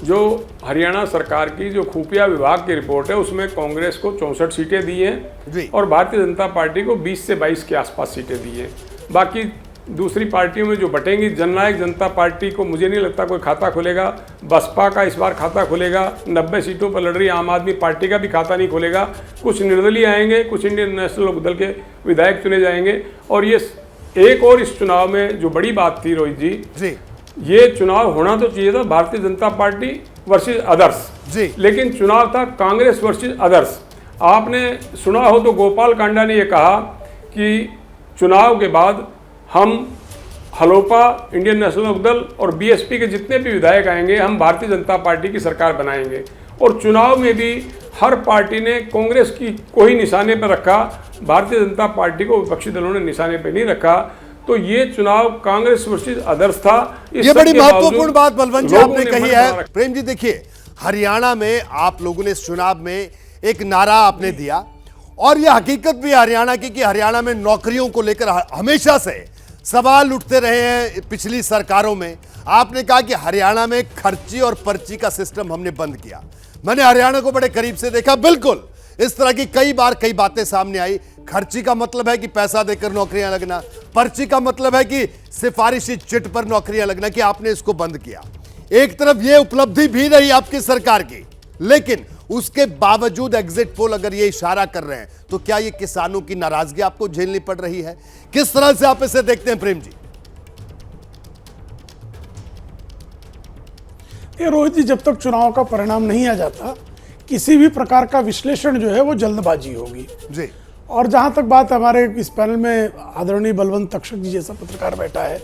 जो हरियाणा सरकार की जो खुफिया विभाग की रिपोर्ट है उसमें कांग्रेस को 64 सीटें दी हैं और भारतीय जनता पार्टी को 20 से 22 के आसपास सीटें दी हैं। बाकी दूसरी पार्टियों में जो बटेंगी, जननायक जनता पार्टी को मुझे नहीं लगता कोई खाता खुलेगा, बसपा का इस बार खाता खुलेगा, 90 सीटों पर लड़ रही आम आदमी पार्टी का भी खाता नहीं खुलेगा, कुछ निर्दलीय आएंगे, कुछ इंडियन नेशनल लोकदल के विधायक चुने जाएंगे। और ये एक और इस चुनाव में जो बड़ी बात थी रोहित जी, ये चुनाव होना तो चाहिए था भारतीय जनता पार्टी वर्सेस अदर्स जी, लेकिन चुनाव था कांग्रेस वर्सेस अदर्स। आपने सुना हो तो गोपाल कांडा ने यह कहा कि चुनाव के बाद हम हलोपा, इंडियन नेशनल लोकदल और बीएसपी के जितने भी विधायक आएंगे हम भारतीय जनता पार्टी की सरकार बनाएंगे। और चुनाव में भी हर पार्टी ने कांग्रेस की को ही निशाने पर रखा, भारतीय जनता पार्टी को विपक्षी दलों ने निशाने पर नहीं रखा। तो ये चुनाव कांग्रेस वर्सेस अदर्स था। ये बड़ी महत्वपूर्ण बात बलवंत जी आपने कही है। प्रेम जी देखिए, हरियाणा में आप लोगों ने इस चुनाव में एक नारा आपने दिया और यह हकीकत भी हरियाणा की कि हरियाणा में नौकरियों को लेकर हमेशा से सवाल उठते रहे हैं पिछली सरकारों में। आपने कहा कि हरियाणा में खर्ची और पर्ची का सिस्टम हमने बंद किया। मैंने हरियाणा को बड़े करीब से देखा, बिल्कुल इस तरह की कई बार कई बातें सामने आई। खर्ची का मतलब है कि पैसा देकर नौकरियां लगना, पर्ची का मतलब है कि सिफारिशी चिट पर नौकरियां लगना, कि आपने इसको बंद किया। एक तरफ यह उपलब्धि भी रही आपकी सरकार की, लेकिन उसके बावजूद एग्जिट पोल अगर ये इशारा कर रहे हैं तो क्या ये किसानों की नाराजगी आपको झेलनी पड़ रही है? किस तरह से आप इसे देखते हैं प्रेम जी? ये रोहित जी, जब तक चुनाव का परिणाम नहीं आ जाता किसी भी प्रकार का विश्लेषण जो है वो जल्दबाजी होगी जी। और जहां तक बात हमारे इस पैनल में आदरणीय बलवंत तक्षक जी जैसा पत्रकार बैठा है,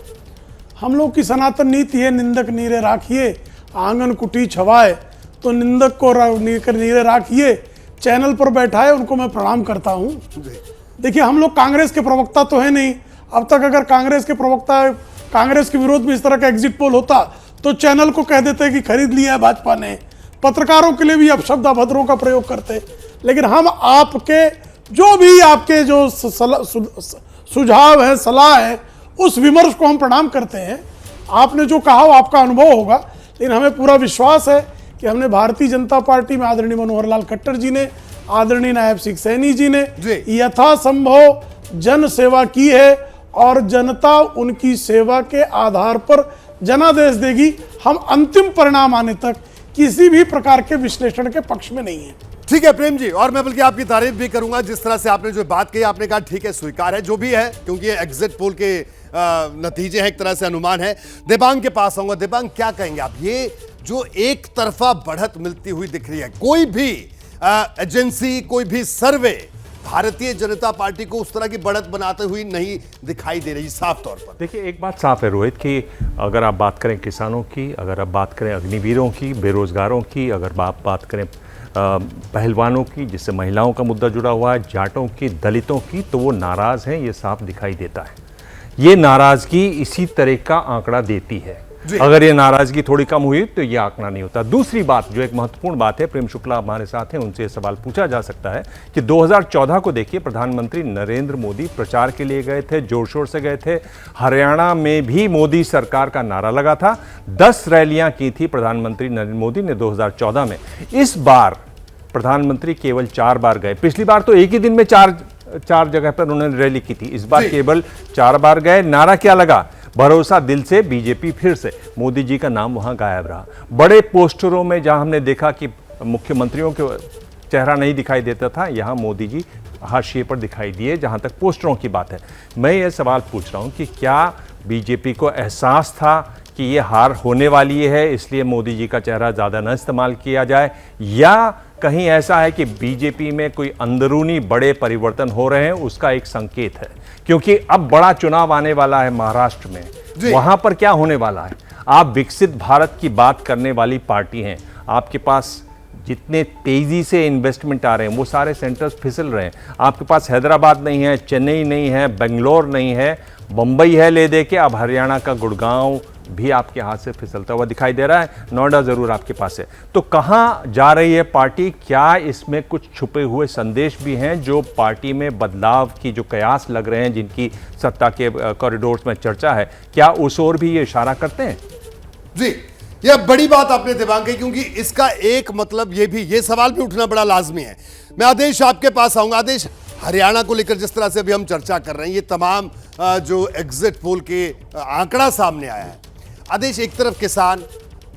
हम लोग की सनातन नीति है निंदक नीरे राखिए, आंगन कुटी छवाए, तो निंदक को नीरे राखिए। चैनल पर बैठा है उनको मैं प्रणाम करता हूं। देखिए, हम लोग कांग्रेस के प्रवक्ता तो है नहीं। अब तक अगर कांग्रेस के प्रवक्ता कांग्रेस के विरोध में इस तरह का एग्जिट पोल होता तो चैनल को कह देते कि खरीद लिया है भाजपा ने, पत्रकारों के लिए भी अपशब्द अभद्रों का प्रयोग करते। लेकिन हम आपके जो भी आपके जो सुझाव है, सलाह है, उस विमर्श को हम प्रणाम करते हैं। आपने जो कहा वो आपका अनुभव होगा, लेकिन हमें पूरा विश्वास है कि हमने भारतीय जनता पार्टी में आदरणीय मनोहर लाल खट्टर जी ने, आदरणीय नायब सिंह सैनी जी ने यथासंभव जन सेवा की है और जनता उनकी सेवा के आधार पर जनादेश देगी। हम अंतिम परिणाम आने तक किसी भी प्रकार के विश्लेषण के पक्ष में नहीं है। ठीक है प्रेम जी, और मैं बल्कि आपकी तारीफ भी करूंगा जिस तरह से आपने जो बात कही। आपने कहा ठीक है, स्वीकार है जो भी है, क्योंकि ये एग्जिट पोल के नतीजे हैं, एक तरह से अनुमान है। देबांग के पास आऊंगा। देबांग, क्या कहेंगे आप? ये जो एक तरफा बढ़त मिलती हुई दिख रही है, कोई भी एजेंसी, कोई भी सर्वे भारतीय जनता पार्टी को उस तरह की बढ़त बनाते हुए नहीं दिखाई दे रही साफ तौर पर। देखिए, एक बात साफ है रोहित कि अगर आप बात करें किसानों की, अगर आप बात करें अग्निवीरों की, बेरोजगारों की, अगर आप बात करें पहलवानों की, जिससे महिलाओं का मुद्दा जुड़ा हुआ है, जाटों की, दलितों की, तो वो नाराज हैं, ये साफ दिखाई देता है। ये नाराजगी इसी तरह का आंकड़ा देती है। अगर ये नाराजगी थोड़ी कम हुई तो ये आंकड़ा नहीं होता। दूसरी बात जो एक महत्वपूर्ण बात है, प्रेम शुक्ला हमारे साथ हैं, उनसे सवाल पूछा जा सकता है कि 2014 को देखिए, प्रधानमंत्री नरेंद्र मोदी प्रचार के लिए गए थे, जोर शोर से गए थे। हरियाणा में भी मोदी सरकार का नारा लगा था। 10 रैलियां की थी प्रधानमंत्री नरेंद्र मोदी ने 2014 में। इस बार प्रधानमंत्री केवल 4 बार गए। पिछली बार तो एक ही दिन में चार जगह पर उन्होंने रैली की थी। इस बार केवल 4 बार गए। नारा क्या लगा? भरोसा दिल से बीजेपी फिर से। मोदी जी का नाम वहां गायब रहा। बड़े पोस्टरों में जहां हमने देखा कि मुख्यमंत्रियों के चेहरा नहीं दिखाई देता था, यहां मोदी जी हाशिए पर दिखाई दिए। जहां तक पोस्टरों की बात है, मैं ये सवाल पूछ रहा हूं कि क्या बीजेपी को एहसास था कि ये हार होने वाली है, इसलिए मोदी जी का चेहरा ज़्यादा न इस्तेमाल किया जाए, या कहीं ऐसा है कि बीजेपी में कोई अंदरूनी बड़े परिवर्तन हो रहे हैं, उसका एक संकेत है? क्योंकि अब बड़ा चुनाव आने वाला है महाराष्ट्र में, वहां पर क्या होने वाला है? आप विकसित भारत की बात करने वाली पार्टी हैं, आपके पास जितने तेजी से इन्वेस्टमेंट आ रहे हैं वो सारे सेंटर्स फिसल रहे हैं। आपके पास हैदराबाद नहीं है, चेन्नई नहीं है, बेंगलोर नहीं है, मुंबई है ले दे के, अब हरियाणा का गुड़गांव भी आपके हाथ से फिसलता हुआ दिखाई दे रहा है। नोएडा जरूर आपके पास है। तो कहां जा रही है पार्टी? क्या इसमें कुछ छुपे हुए संदेश भी हैं जो पार्टी में बदलाव की जो कयास लग रहे हैं, जिनकी सत्ता के कॉरिडोर्स में चर्चा है, क्या उस ओर भी ये इशारा करते हैं? जी, यह बड़ी बात आपने दिमाग की, क्योंकि इसका एक मतलब ये सवाल भी उठना बड़ा लाजमी है। मैं आदेश आपके पास आऊंगा। आदेश, हरियाणा को लेकर जिस तरह से अभी हम चर्चा कर रहे हैं, ये तमाम जो एग्जिट पोल के आंकड़ा सामने आया है। आदेश, एक तरफ किसान,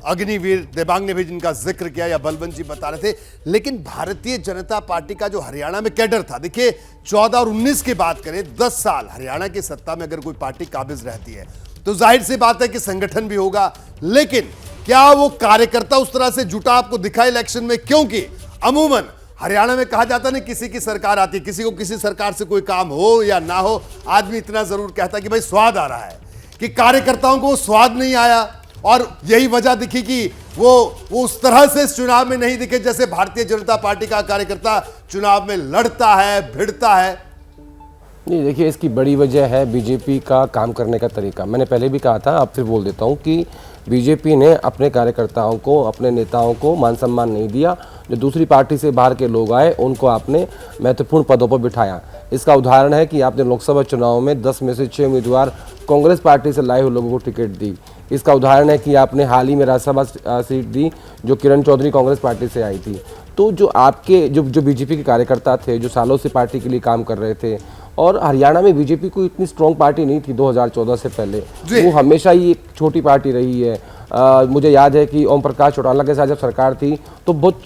अग्निवीर, देबांग ने भी जिनका जिक्र किया, या बलवंत जी बता रहे थे, लेकिन भारतीय जनता पार्टी का जो हरियाणा में कैडर था, देखिए 14 और 19 की बात करें, 10 साल हरियाणा की सत्ता में अगर कोई पार्टी काबिज रहती है तो जाहिर सी बात है कि संगठन भी होगा, लेकिन क्या वो कार्यकर्ता उस तरह से जुटा आपको दिखा इलेक्शन में? क्योंकि अमूमन हरियाणा में कहा जाता नहीं, किसी की सरकार आती, किसी को किसी सरकार से कोई काम हो या ना हो, आदमी इतना जरूर कहता कि भाई स्वाद आ रहा है, कि कार्यकर्ताओं को स्वाद नहीं आया। और यही वजह दिखी कि वो उस तरह से इस चुनाव में नहीं दिखे जैसे भारतीय जनता पार्टी का कार्यकर्ता चुनाव में लड़ता है, भिड़ता है। नहीं, देखिए, इसकी बड़ी वजह है बीजेपी का काम करने का तरीका। मैंने पहले भी कहा था, अब फिर बोल देता हूं कि बीजेपी ने अपने कार्यकर्ताओं को, अपने नेताओं को मान सम्मान नहीं दिया। जो दूसरी पार्टी से बाहर के लोग आए उनको आपने महत्वपूर्ण पदों पर बिठाया। इसका उदाहरण है कि आपने लोकसभा चुनाव में 10 में से 6 उम्मीदवार कांग्रेस पार्टी से लाए हुए लोगों को टिकट दी। इसका उदाहरण है कि आपने हाल ही में राज्यसभा सीट दी जो किरण चौधरी कांग्रेस पार्टी से आई थी। तो जो आपके जो बीजेपी के कार्यकर्ता थे, जो सालों से पार्टी के लिए काम कर रहे थे, और हरियाणा में बीजेपी कोई इतनी स्ट्रॉन्ग पार्टी नहीं थी 2014 से पहले, वो हमेशा ही एक छोटी पार्टी रही है। मुझे याद है कि ओम प्रकाश चौटाला के साथ जब सरकार थी तो बहुत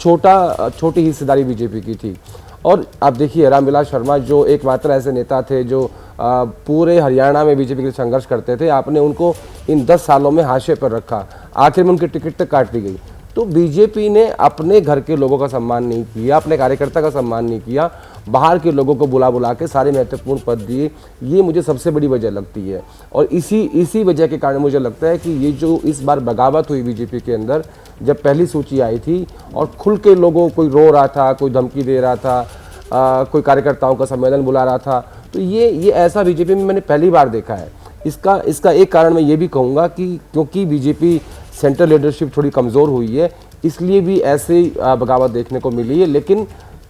छोटी हिस्सेदारी बीजेपी की थी। और आप देखिए, रामविलास शर्मा जो एकमात्र ऐसे नेता थे जो पूरे हरियाणा में बीजेपी के लिए संघर्ष करते थे, आपने उनको इन 10 सालों में हाशिए पर रखा, आखिर में उनकी टिकट तक काट दी गई। तो बीजेपी ने अपने घर के लोगों का सम्मान नहीं किया, अपने कार्यकर्ता का सम्मान नहीं किया, बाहर के लोगों को बुला के सारे महत्वपूर्ण पद दिए। ये मुझे सबसे बड़ी वजह लगती है। और इसी वजह के कारण मुझे लगता है कि ये जो इस बार बगावत हुई बीजेपी के अंदर, जब पहली सूची आई थी और खुल के लोगों, कोई रो रहा था, कोई धमकी दे रहा था, कोई कार्यकर्ताओं का सम्मेलन बुला रहा था, तो ये ऐसा बीजेपी में मैंने पहली बार देखा है। इसका एक कारण मैं ये भी कहूँगा कि क्योंकि बीजेपी सेंट्रल लीडरशिप थोड़ी कमज़ोर हुई है, इसलिए भी ऐसे बगावत देखने को मिली है। लेकिन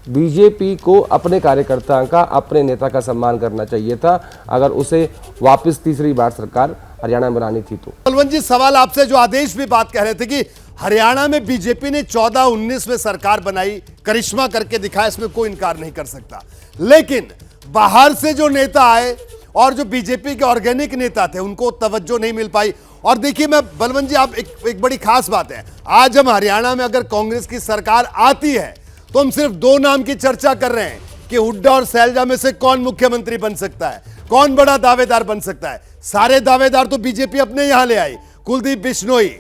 बीजेपी को अपने कार्यकर्ता का, अपने नेता का सम्मान करना चाहिए था अगर उसे वापस तीसरी बार सरकार हरियाणा में बनानी थी तो। बलवंत जी, सवाल आपसे, जो आदेश भी बात कह रहे थे कि हरियाणा में बीजेपी ने 14-19 में सरकार बनाई, करिश्मा करके दिखाया, इसमें कोई इनकार नहीं कर सकता। लेकिन बाहर से जो नेता आए और जो बीजेपी के ऑर्गेनिक नेता थे, उनको तवज्जो नहीं मिल पाई। और देखिए, मैं बलवंत जी, आप एक बड़ी खास बात है, आज हम हरियाणा में अगर कांग्रेस की सरकार आती है तो हम सिर्फ 2 नाम की चर्चा कर रहे हैं कि हुड्डा और सैलजा में से कौन मुख्यमंत्री बन सकता है, कौन बड़ा दावेदार बन सकता है। सारे दावेदार तो बीजेपी अपने यहां ले आई, कुलदीप बिश्नोई,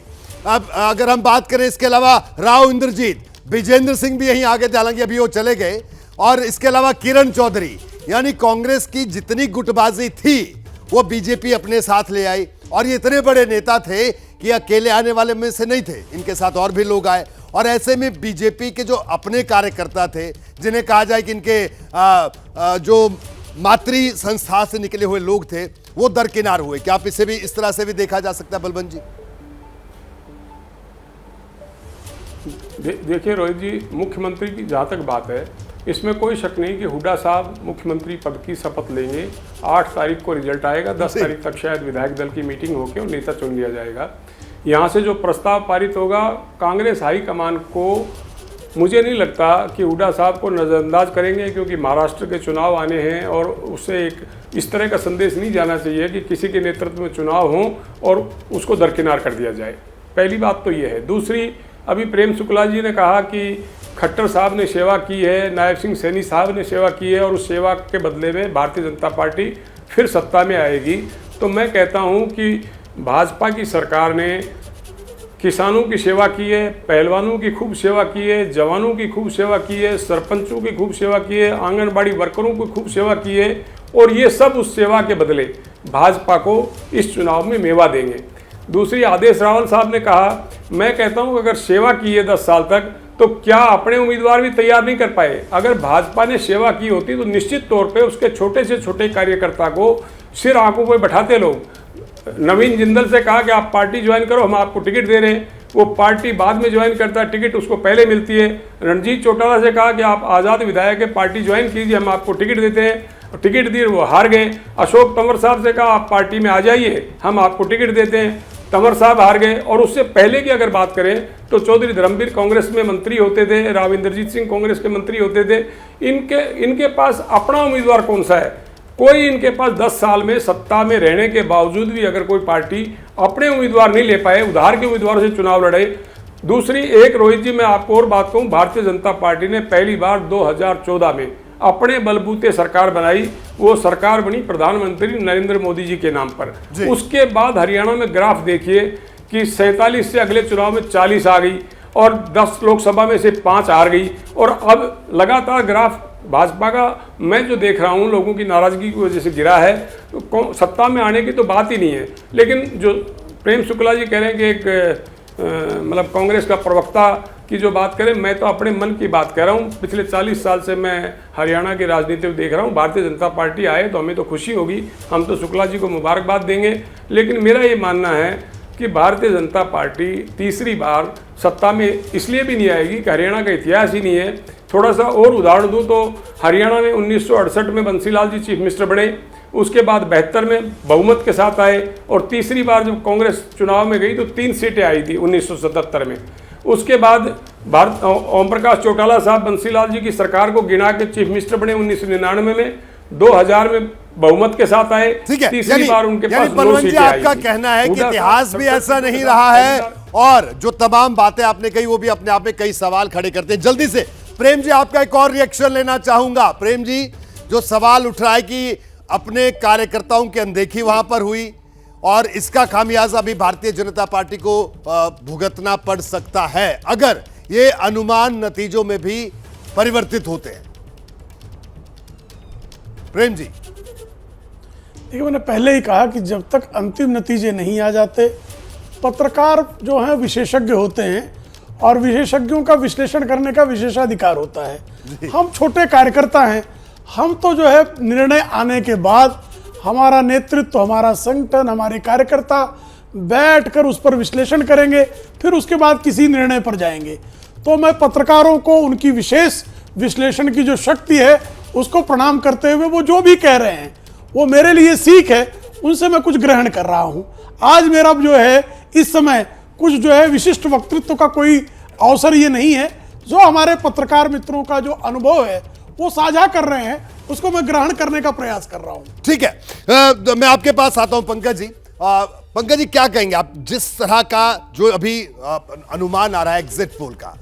अब अगर हम बात करें, इसके अलावा राव इंद्रजीत, विजेंद्र सिंह भी यहीं आगे थे, हालांकि अभी वो चले गए। और इसके अलावा किरण चौधरी, यानी कांग्रेस की जितनी गुटबाजी थी वो बीजेपी अपने साथ ले आई। और ये इतने बड़े नेता थे कि अकेले आने वाले में से नहीं थे, इनके साथ और भी लोग आए। और ऐसे में बीजेपी के जो अपने कार्यकर्ता थे, जिन्हें कहा जाए कि इनके जो मातृ संस्था से निकले हुए लोग थे, वो दरकिनार हुए। क्या आप इसे भी इस तरह से भी देखा जा सकता है बलवंत जी? देखिए रोहित जी, मुख्यमंत्री की जहाँ तक बात है, इसमें कोई शक नहीं कि हुड्डा साहब मुख्यमंत्री पद की शपथ लेंगे। 8 तारीख को रिजल्ट आएगा, 10 तारीख तक शायद विधायक दल की मीटिंग होकर और नेता चुन लिया जाएगा। यहाँ से जो प्रस्ताव पारित होगा, कांग्रेस हाईकमान को मुझे नहीं लगता कि हुड्डा साहब को नज़रअंदाज करेंगे, क्योंकि महाराष्ट्र के चुनाव आने हैं और उससे एक इस तरह का संदेश नहीं जाना चाहिए कि किसी के नेतृत्व में चुनाव हों और उसको दरकिनार कर दिया जाए। पहली बात तो ये है। दूसरी, अभी प्रेम शुक्ला जी ने कहा कि खट्टर साहब ने सेवा की है, नायब सिंह सैनी साहब ने सेवा की है और उस सेवा के बदले में भारतीय जनता पार्टी फिर सत्ता में आएगी। तो मैं कहता हूँ कि भाजपा की सरकार ने किसानों की सेवा की है, पहलवानों की खूब सेवा की है, जवानों की खूब सेवा की है, सरपंचों की खूब सेवा की है, आंगनबाड़ी वर्करों की खूब सेवा की है, और ये सब उस सेवा के बदले भाजपा को इस चुनाव में मेवा देंगे। दूसरी, आदेश रावल साहब ने कहा, मैं कहता हूं अगर सेवा की है 10 साल तक, तो क्या अपने उम्मीदवार भी तैयार नहीं कर पाए? अगर भाजपा ने सेवा की होती तो निश्चित तौर पे उसके छोटे से छोटे कार्यकर्ता को सिर आंखों पर बैठाते लोग। नवीन जिंदल से कहा कि आप पार्टी ज्वाइन करो, हम आपको टिकट दे रहे हैं, वो पार्टी बाद में ज्वाइन करता है, टिकट उसको पहले मिलती है। रणजीत चौटाला से कहा कि आप आज़ाद विधायक है, पार्टी ज्वाइन कीजिए, हम आपको टिकट देते हैं, टिकट दिए, वो हार गए। अशोक तंवर साहब से कहा आप पार्टी में आ जाइए, हम आपको टिकट देते हैं, तंवर साहब हार गए। और उससे पहले की अगर बात करें तो चौधरी धर्मवीर कांग्रेस में मंत्री होते थे, राव इंद्रजीत सिंह कांग्रेस के मंत्री होते थे। इनके पास अपना उम्मीदवार कौन सा है? कोई इनके पास 10 साल में सत्ता में रहने के बावजूद भी अगर कोई पार्टी अपने उम्मीदवार नहीं ले पाए, उधार के उम्मीदवारों से चुनाव लड़े। दूसरी एक, रोहित जी मैं आपको और बात कहूँ, भारतीय जनता पार्टी ने पहली बार 2014 में अपने बलबूते सरकार बनाई। वो सरकार बनी प्रधानमंत्री नरेंद्र मोदी जी के नाम पर। उसके बाद हरियाणा में ग्राफ देखिए कि 47 से अगले चुनाव में 40 आ गई और 10 लोकसभा में से 5 हार गई। और अब लगातार ग्राफ भाजपा का मैं जो देख रहा हूँ लोगों की नाराजगी की वजह से गिरा है। तो सत्ता में आने की तो बात ही नहीं है। लेकिन जो प्रेम शुक्ला जी कह रहे हैं कि एक मतलब कांग्रेस का प्रवक्ता की जो बात करें, मैं तो अपने मन की बात कह रहा हूँ। पिछले 40 साल से मैं हरियाणा की राजनीति में देख रहा हूँ। भारतीय जनता पार्टी आए तो हमें तो खुशी होगी, हम तो शुक्ला जी को मुबारकबाद देंगे। लेकिन मेरा ये मानना है कि भारतीय जनता पार्टी तीसरी बार सत्ता में इसलिए भी नहीं आएगी कि हरियाणा का इतिहास ही नहीं है। थोड़ा सा और उदाहरण दूं तो हरियाणा में 1968 में बंसीलाल जी चीफ मिनिस्टर बने, उसके बाद 72 में बहुमत के साथ आए और तीसरी बार जब कांग्रेस चुनाव में गई तो 3 सीटें आई थी 1977 में। उसके बाद ओम प्रकाश चौटाला साहब बंसीलाल जी की सरकार को गिना के चीफ मिनिस्टर बने 1999 में, 2000 में बहुमत के साथ आए। तीसरी बार उनके पास 2 सीटें आई। आपका कहना है कि इतिहास भी ऐसा नहीं रहा है और जो तमाम बातें आपने कही वो भी अपने आप में कई सवाल खड़े करते हैं। जल्दी से प्रेम जी आपका एक और रिएक्शन लेना चाहूंगा। प्रेम जी, जो सवाल उठ रहा है कि अपने कार्यकर्ताओं की अनदेखी वहां पर हुई और इसका खामियाजा भी भारतीय जनता पार्टी को भुगतना पड़ सकता है अगर ये अनुमान नतीजों में भी परिवर्तित होते हैं। प्रेम जी, देखिए मैंने पहले ही कहा कि जब तक अंतिम नतीजे नहीं आ जाते, पत्रकार जो हैं विशेषज्ञ होते हैं और विशेषज्ञों का विश्लेषण करने का विशेषाधिकार होता है। हम छोटे कार्यकर्ता हैं, हम तो जो है निर्णय आने के बाद हमारा नेतृत्व, हमारा संगठन, हमारे कार्यकर्ता बैठकर उस पर विश्लेषण करेंगे, फिर उसके बाद किसी निर्णय पर जाएंगे। तो मैं पत्रकारों को उनकी विशेष विश्लेषण की जो शक्ति है उसको प्रणाम करते हुए वो जो भी कह रहे हैं वो मेरे लिए सीख है, उनसे मैं कुछ ग्रहण कर रहा हूं। आज मेरा जो है इस समय कुछ जो है विशिष्ट वक्तृत्व का कोई अवसर ये नहीं है। जो हमारे पत्रकार मित्रों का जो अनुभव है वो साझा कर रहे हैं, उसको मैं ग्रहण करने का प्रयास कर रहा हूं। ठीक है, मैं आपके पास आता हूं पंकज जी। पंकज जी क्या कहेंगे आप, जिस तरह का जो अभी अनुमान आ रहा है एग्जिट पोल का,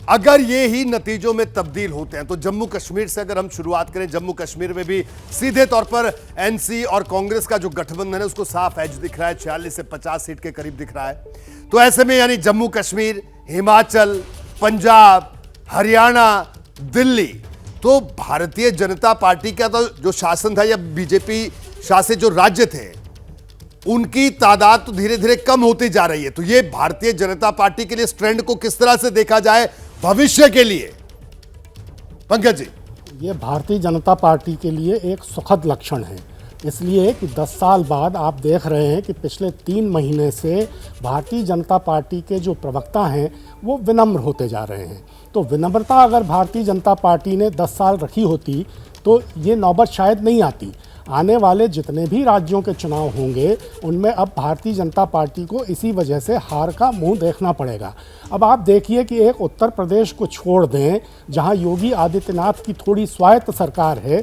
अगर ये ही नतीजों में तब्दील होते हैं तो जम्मू कश्मीर से अगर हम शुरुआत करें, जम्मू कश्मीर में भी सीधे तौर पर एनसी और कांग्रेस का जो गठबंधन है उसको साफ एज दिख रहा है, 46 से 50 सीट के करीब दिख रहा है। तो ऐसे में यानी जम्मू कश्मीर, हिमाचल, पंजाब, हरियाणा, दिल्ली, तो भारतीय जनता पार्टी का तो जो शासन था या बीजेपी शासित जो राज्य थे उनकी तादाद तो धीरे धीरे कम होती जा रही है। तो ये भारतीय जनता पार्टी के लिए इस ट्रेंड को किस तरह से देखा जाए भविष्य के लिए? पंकज जी, ये भारतीय जनता पार्टी के लिए एक सुखद लक्षण है, इसलिए कि 10 साल बाद आप देख रहे हैं कि पिछले 3 महीने से भारतीय जनता पार्टी के जो प्रवक्ता हैं वो विनम्र होते जा रहे हैं। तो विनम्रता अगर भारतीय जनता पार्टी ने 10 साल रखी होती तो ये नौबत शायद नहीं आती। आने वाले जितने भी राज्यों के चुनाव होंगे उनमें अब भारतीय जनता पार्टी को इसी वजह से हार का मुंह देखना पड़ेगा। अब आप देखिए कि एक उत्तर प्रदेश को छोड़ दें जहां योगी आदित्यनाथ की थोड़ी स्वायत्त सरकार है,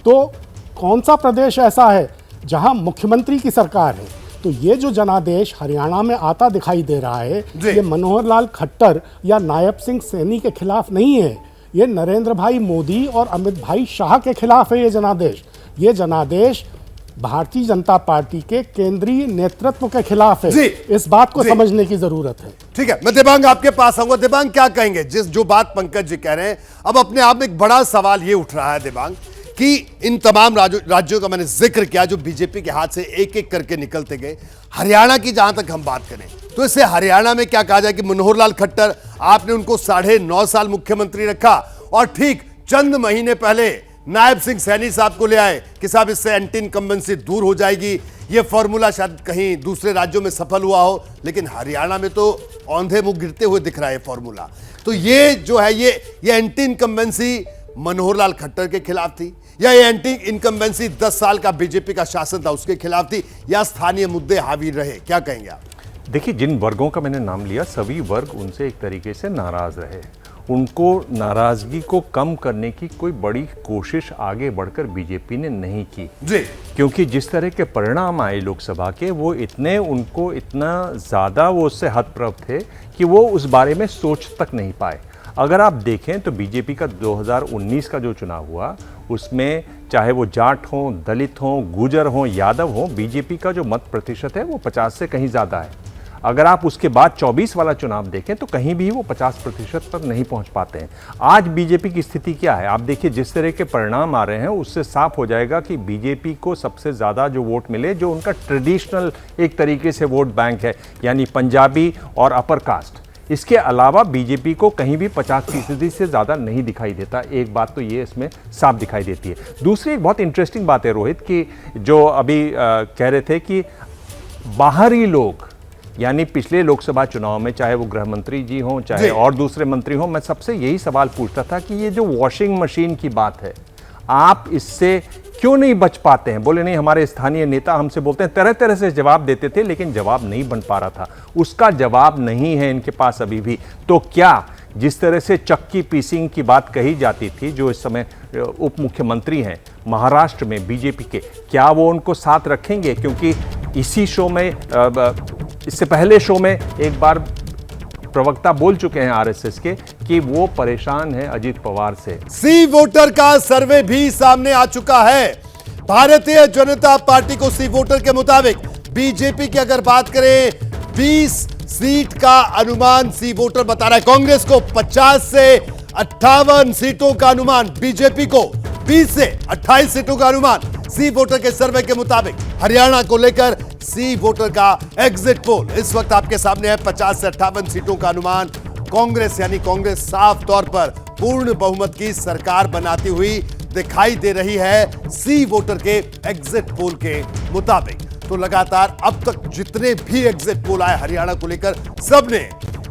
तो कौन सा प्रदेश ऐसा है जहां मुख्यमंत्री की सरकार है? तो ये जो जनादेश हरियाणा में आता दिखाई दे रहा है ये मनोहर लाल खट्टर या नायब सिंह सैनी के खिलाफ नहीं है, ये नरेंद्र भाई मोदी और अमित भाई शाह के खिलाफ है। ये जनादेश भारतीय जनता पार्टी के केंद्रीय नेतृत्व के खिलाफ है। इस बात को समझने की जरूरत है। ठीक है, मैं दिबांग आपके पास आऊंगा। दिबांग, क्या कहेंगे जो बात पंकज जी कह रहे हैं? अब अपने आप में एक बड़ा सवाल ये उठ रहा है दिबांग कि इन तमाम राज्यों का मैंने जिक्र किया जो बीजेपी के हाथ से एक एक करके निकलते गए। हरियाणा की जहां तक हम बात करें तो इससे हरियाणा में क्या कहा जाए कि मनोहर लाल खट्टर, आपने उनको 9.5 साल मुख्यमंत्री रखा और ठीक चंद महीने पहले नायब सिंह सैनी साहब को ले आए कि साहब इससे एंटी इनकम्बेंसी दूर हो जाएगी। ये फॉर्मूला शायद कहीं दूसरे राज्यों में सफल हुआ हो, लेकिन हरियाणा में तो औंधे मुंह गिरते हुए दिख रहा है फॉर्मूला। तो ये जो है ये एंटी इनकम्बेंसी मनोहर लाल खट्टर के खिलाफ थी या ये एंटी इनकम्बेंसी 10 साल का बीजेपी का शासन था उसके खिलाफ थी या स्थानीय मुद्दे हावी रहे? क्या कहेंगे आप? देखिए, जिन वर्गों का मैंने नाम लिया सभी वर्ग उनसे एक तरीके से नाराज रहे। उनको नाराजगी को कम करने की कोई बड़ी कोशिश आगे बढ़कर बीजेपी ने नहीं की जी, क्योंकि जिस तरह के परिणाम आए लोकसभा के वो उनको इतना ज़्यादा वो उससे हतप्रभ थे कि वो उस बारे में सोच तक नहीं पाए। अगर आप देखें तो बीजेपी का 2019 का जो चुनाव हुआ उसमें चाहे वो जाट हों, दलित हों, गुर्जर हों, यादव हों, बीजेपी का जो मत प्रतिशत है वो 50 से कहीं ज़्यादा है। अगर आप उसके बाद 24 वाला चुनाव देखें तो कहीं भी वो 50% पर नहीं पहुंच पाते हैं। आज बीजेपी की स्थिति क्या है? आप देखिए, जिस तरह के परिणाम आ रहे हैं उससे साफ हो जाएगा कि बीजेपी को सबसे ज़्यादा जो वोट मिले जो उनका ट्रेडिशनल एक तरीके से वोट बैंक है, यानी पंजाबी और अपर कास्ट, इसके अलावा बीजेपी को कहीं भी 50% से ज़्यादा नहीं दिखाई देता। एक बात तो ये इसमें साफ दिखाई देती है। दूसरी एक बहुत इंटरेस्टिंग बात है रोहित, कि जो अभी कह रहे थे कि बाहरी लोग, यानी पिछले लोकसभा चुनाव में चाहे वो गृह मंत्री जी हों चाहे और दूसरे मंत्री हों, मैं सबसे यही सवाल पूछता था कि ये जो वॉशिंग मशीन की बात है आप इससे क्यों नहीं बच पाते हैं? बोले नहीं, हमारे स्थानीय नेता हमसे बोलते हैं, तरह तरह से जवाब देते थे लेकिन जवाब नहीं बन पा रहा था। उसका जवाब नहीं है इनके पास अभी भी। तो क्या जिस तरह से चक्की पीसिंग की बात कही जाती थी, जो इस समय उप मुख्यमंत्री हैं महाराष्ट्र में बीजेपी के, क्या वो उनको साथ रखेंगे? क्योंकि इसी शो में इससे पहले शो में एक बार प्रवक्ता बोल चुके हैं आरएसएस के कि वो परेशान है अजीत पवार से। सी वोटर का सर्वे भी सामने आ चुका है। भारतीय जनता पार्टी को सी वोटर के मुताबिक बीजेपी की अगर बात करें 20 सीट का अनुमान सी वोटर बता रहा है। कांग्रेस को 50 से 58 सीटों का अनुमान, बीजेपी को 20 से 28 सीटों का अनुमान सी वोटर के सर्वे के मुताबिक। हरियाणा को लेकर सी वोटर का एग्जिट पोल इस वक्त आपके सामने है। 50 से 58 सीटों का अनुमान कांग्रेस, यानी कांग्रेस साफ तौर पर पूर्ण बहुमत की सरकार बनाती हुई दिखाई दे रही है सी वोटर के एग्जिट पोल के मुताबिक। तो लगातार अब तक जितने भी एग्जिट पोल आए हरियाणा को लेकर सबने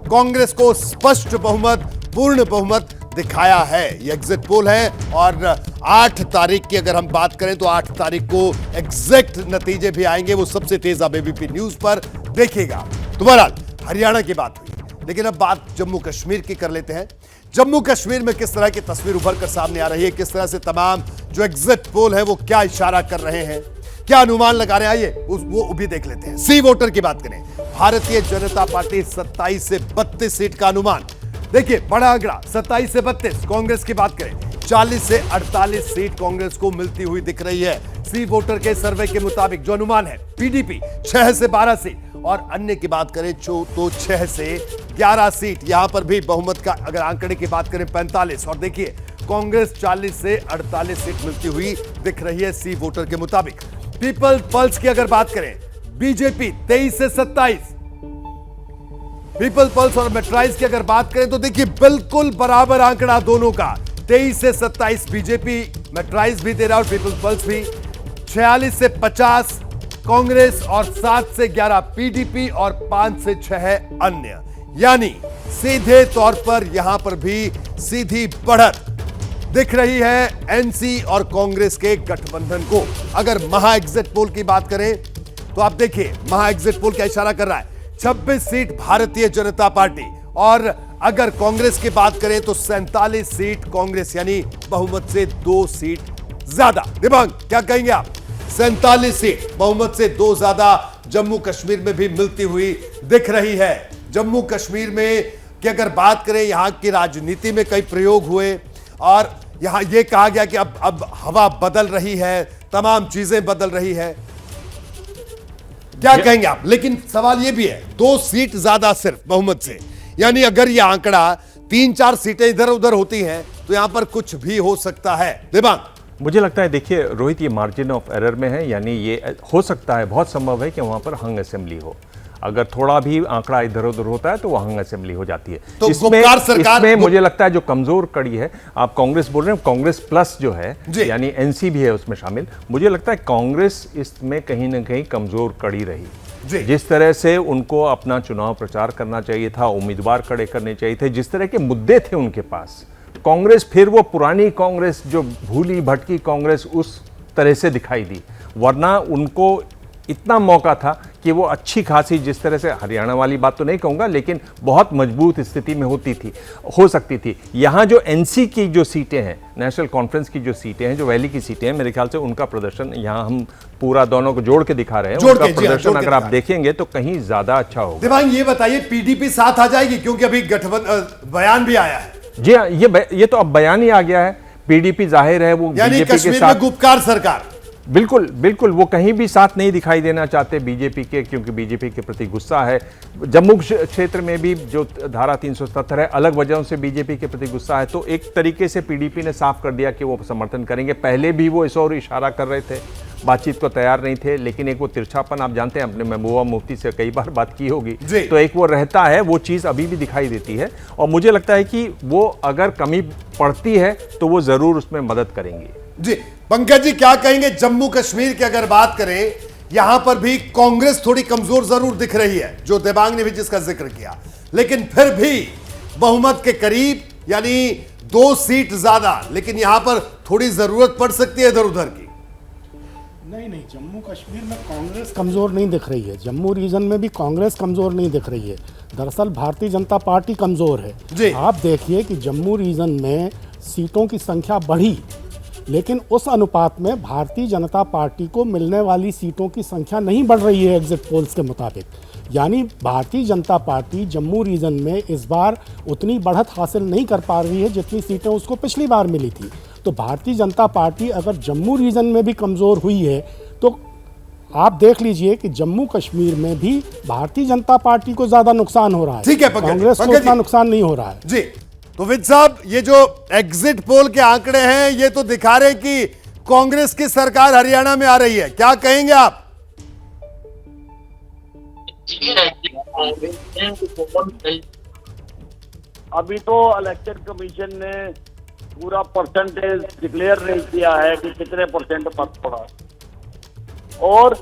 कांग्रेस को स्पष्ट बहुमत, पूर्ण बहुमत दिखाया है। ये एग्जिट पोल है और 8 तारीख की अगर हम बात करें तो 8 तारीख को एग्जैक्ट नतीजे भी आएंगे, वो सबसे तेज आप एबीपी न्यूज पर देखिएगा। तो बहरहाल हरियाणा की बात हुई, लेकिन अब बात जम्मू कश्मीर की कर लेते हैं। जम्मू कश्मीर में किस तरह की तस्वीर उभर कर सामने आ रही है, किस तरह से तमाम जो एग्जिट पोल है वो क्या इशारा कर रहे हैं, क्या अनुमान लगा रहे हैं, आइए वो भी देख लेते हैं। सी वोटर की बात करें, भारतीय जनता पार्टी 27 से 32 सीट का अनुमान। देखिए बड़ा आंकड़ा 27 से 32। कांग्रेस की बात करें 40 से 48 सीट कांग्रेस को मिलती हुई दिख रही है। सी वोटर के सर्वे के मुताबिक जो अनुमान है, पीडीपी 6 से 12 सीट और अन्य की बात करें तो 6 से 11 सीट। यहां पर भी बहुमत का अगर आंकड़े की बात करें 45। और देखिए कांग्रेस 40 से 48 सीट मिलती हुई दिख रही है सी वोटर के मुताबिक। पीपल्स पल्स की अगर बात करें, बीजेपी 23 से 27। पीपल्स पल्स और मेट्राइज की अगर बात करें तो देखिए बिल्कुल बराबर आंकड़ा दोनों का, 23 से 27 बीजेपी, मेट्राइज भी दे रहा और पीपल्स पल्स भी। 46 से 50 कांग्रेस और 7 से 11 पीडीपी और 5 से 6 अन्य। यानी सीधे तौर पर यहां पर भी सीधी बढ़त दिख रही है एनसी और कांग्रेस के गठबंधन को। अगर महा एग्जिट पोल की बात करें तो आप देखिए महा एग्जिट पोल क्या इशारा कर रहा है, 26 सीट भारतीय जनता पार्टी, और अगर कांग्रेस की बात करें तो 47 सीट कांग्रेस, यानी बहुमत से 2 सीट ज्यादा। दिबांग क्या कहेंगे आप? 47 सीट बहुमत से 2 ज्यादा जम्मू कश्मीर में भी मिलती हुई दिख रही है। जम्मू कश्मीर में की अगर बात करें, यहां की राजनीति में कई प्रयोग हुए और यहां यह कहा गया कि अब हवा बदल रही है, तमाम चीजें बदल रही है। क्या कहेंगे आप? लेकिन सवाल यह भी है 2 सीट ज्यादा सिर्फ बहुमत से, यानी अगर यह आंकड़ा 3-4 सीटें इधर उधर होती हैं तो यहां पर कुछ भी हो सकता है। दिबांग, मुझे लगता है, देखिए रोहित, ये मार्जिन ऑफ एरर में है, यानी ये हो सकता है, बहुत संभव है कि वहां पर हंग असेंबली हो। अगर थोड़ा भी आंकड़ा इधर उधर होता है तो वह हंग असेंबली हो जाती है। तो इसमें मुझे लगता है जो कमजोर कड़ी है, आप कांग्रेस बोल रहे हैं, कांग्रेस प्लस जो है, यानी एनसी भी है उसमें शामिल, मुझे लगता है कांग्रेस इसमें कहीं ना कहीं कमजोर कड़ी रही। जिस तरह से उनको अपना चुनाव प्रचार करना चाहिए था, उम्मीदवार खड़े करने चाहिए थे, जिस तरह के मुद्दे थे उनके पास, कांग्रेस फिर वो पुरानी कांग्रेस जो भूली भटकी कांग्रेस उस तरह से दिखाई दी। वरना उनको इतना मौका था कि वो अच्छी खासी, जिस तरह से हरियाणा वाली बात तो नहीं कहूँगा, लेकिन बहुत मजबूत स्थिति में हो सकती थी। यहाँ जो एनसी की जो सीटें हैं, नेशनल कॉन्फ्रेंस की जो सीटें हैं, जो वैली की सीटें हैं, मेरे ख्याल से उनका प्रदर्शन, यहाँ हम पूरा दोनों को जोड़ के दिखा रहे हैं, उनका प्रदर्शन अगर आप देखेंगे तो कहीं ज्यादा अच्छा होगा। दिबांग ये बताइए, पीडीपी साथ आ जाएगी? क्योंकि अभी गठबंधन बयान भी आया है। जी हाँ, ये तो अब बयान ही आ गया है। पीडीपी जाहिर है वो बीजेपी के साथ, गुपकार सरकार, बिल्कुल बिल्कुल वो कहीं भी साथ नहीं दिखाई देना चाहते बीजेपी के, क्योंकि बीजेपी के प्रति गुस्सा है। जम्मू क्षेत्र में भी जो धारा 377 है, अलग वजहों से बीजेपी के प्रति गुस्सा है। तो एक तरीके से पीडीपी ने साफ कर दिया कि वो समर्थन करेंगे। पहले भी वो इस ओर इशारा कर रहे थे, बातचीत को तैयार नहीं थे, लेकिन एक वो तिरछापन, आप जानते हैं, अपने महबूबा मुफ्ती से कई बार बात की होगी, तो एक वो रहता है, वो चीज़ अभी भी दिखाई देती है। और मुझे लगता है कि वो अगर कमी पड़ती है तो वो जरूर उसमें मदद करेंगी। जी पंकज जी, क्या कहेंगे? जम्मू कश्मीर की अगर बात करें, यहां पर भी कांग्रेस थोड़ी कमजोर जरूर दिख रही है, जो दिबांग ने भी जिसका जिक्र किया, लेकिन फिर भी बहुमत के करीब, यानी 2 सीट ज्यादा, लेकिन यहां पर थोड़ी जरूरत पड़ सकती है इधर उधर की। नहीं, जम्मू कश्मीर में कांग्रेस कमजोर नहीं दिख रही है, जम्मू रीजन में भी कांग्रेस कमजोर नहीं दिख रही है। दरअसल भारतीय जनता पार्टी कमजोर है। आप देखिए कि जम्मू रीजन में सीटों की संख्या बढ़ी, लेकिन उस अनुपात में भारतीय जनता पार्टी को मिलने वाली सीटों की संख्या नहीं बढ़ रही है एग्जिट पोल्स के मुताबिक। यानी भारतीय जनता पार्टी जम्मू रीजन में इस बार उतनी बढ़त हासिल नहीं कर पा रही है जितनी सीटें उसको पिछली बार मिली थी। तो भारतीय जनता पार्टी अगर जम्मू रीजन में भी कमज़ोर हुई है तो आप देख लीजिए कि जम्मू कश्मीर में भी भारतीय जनता पार्टी को ज़्यादा नुकसान हो रहा है। ठीक है, कांग्रेस को उतना नुकसान नहीं हो रहा है। जी, तो विद साहब, ये जो एग्जिट पोल के आंकड़े हैं ये तो दिखा रहे हैं कि कांग्रेस की सरकार हरियाणा में आ रही है, क्या कहेंगे आप? अभी तो इलेक्शन कमीशन ने पूरा परसेंटेज डिक्लेयर नहीं किया है कि कितने परसेंट मत पड़ा, और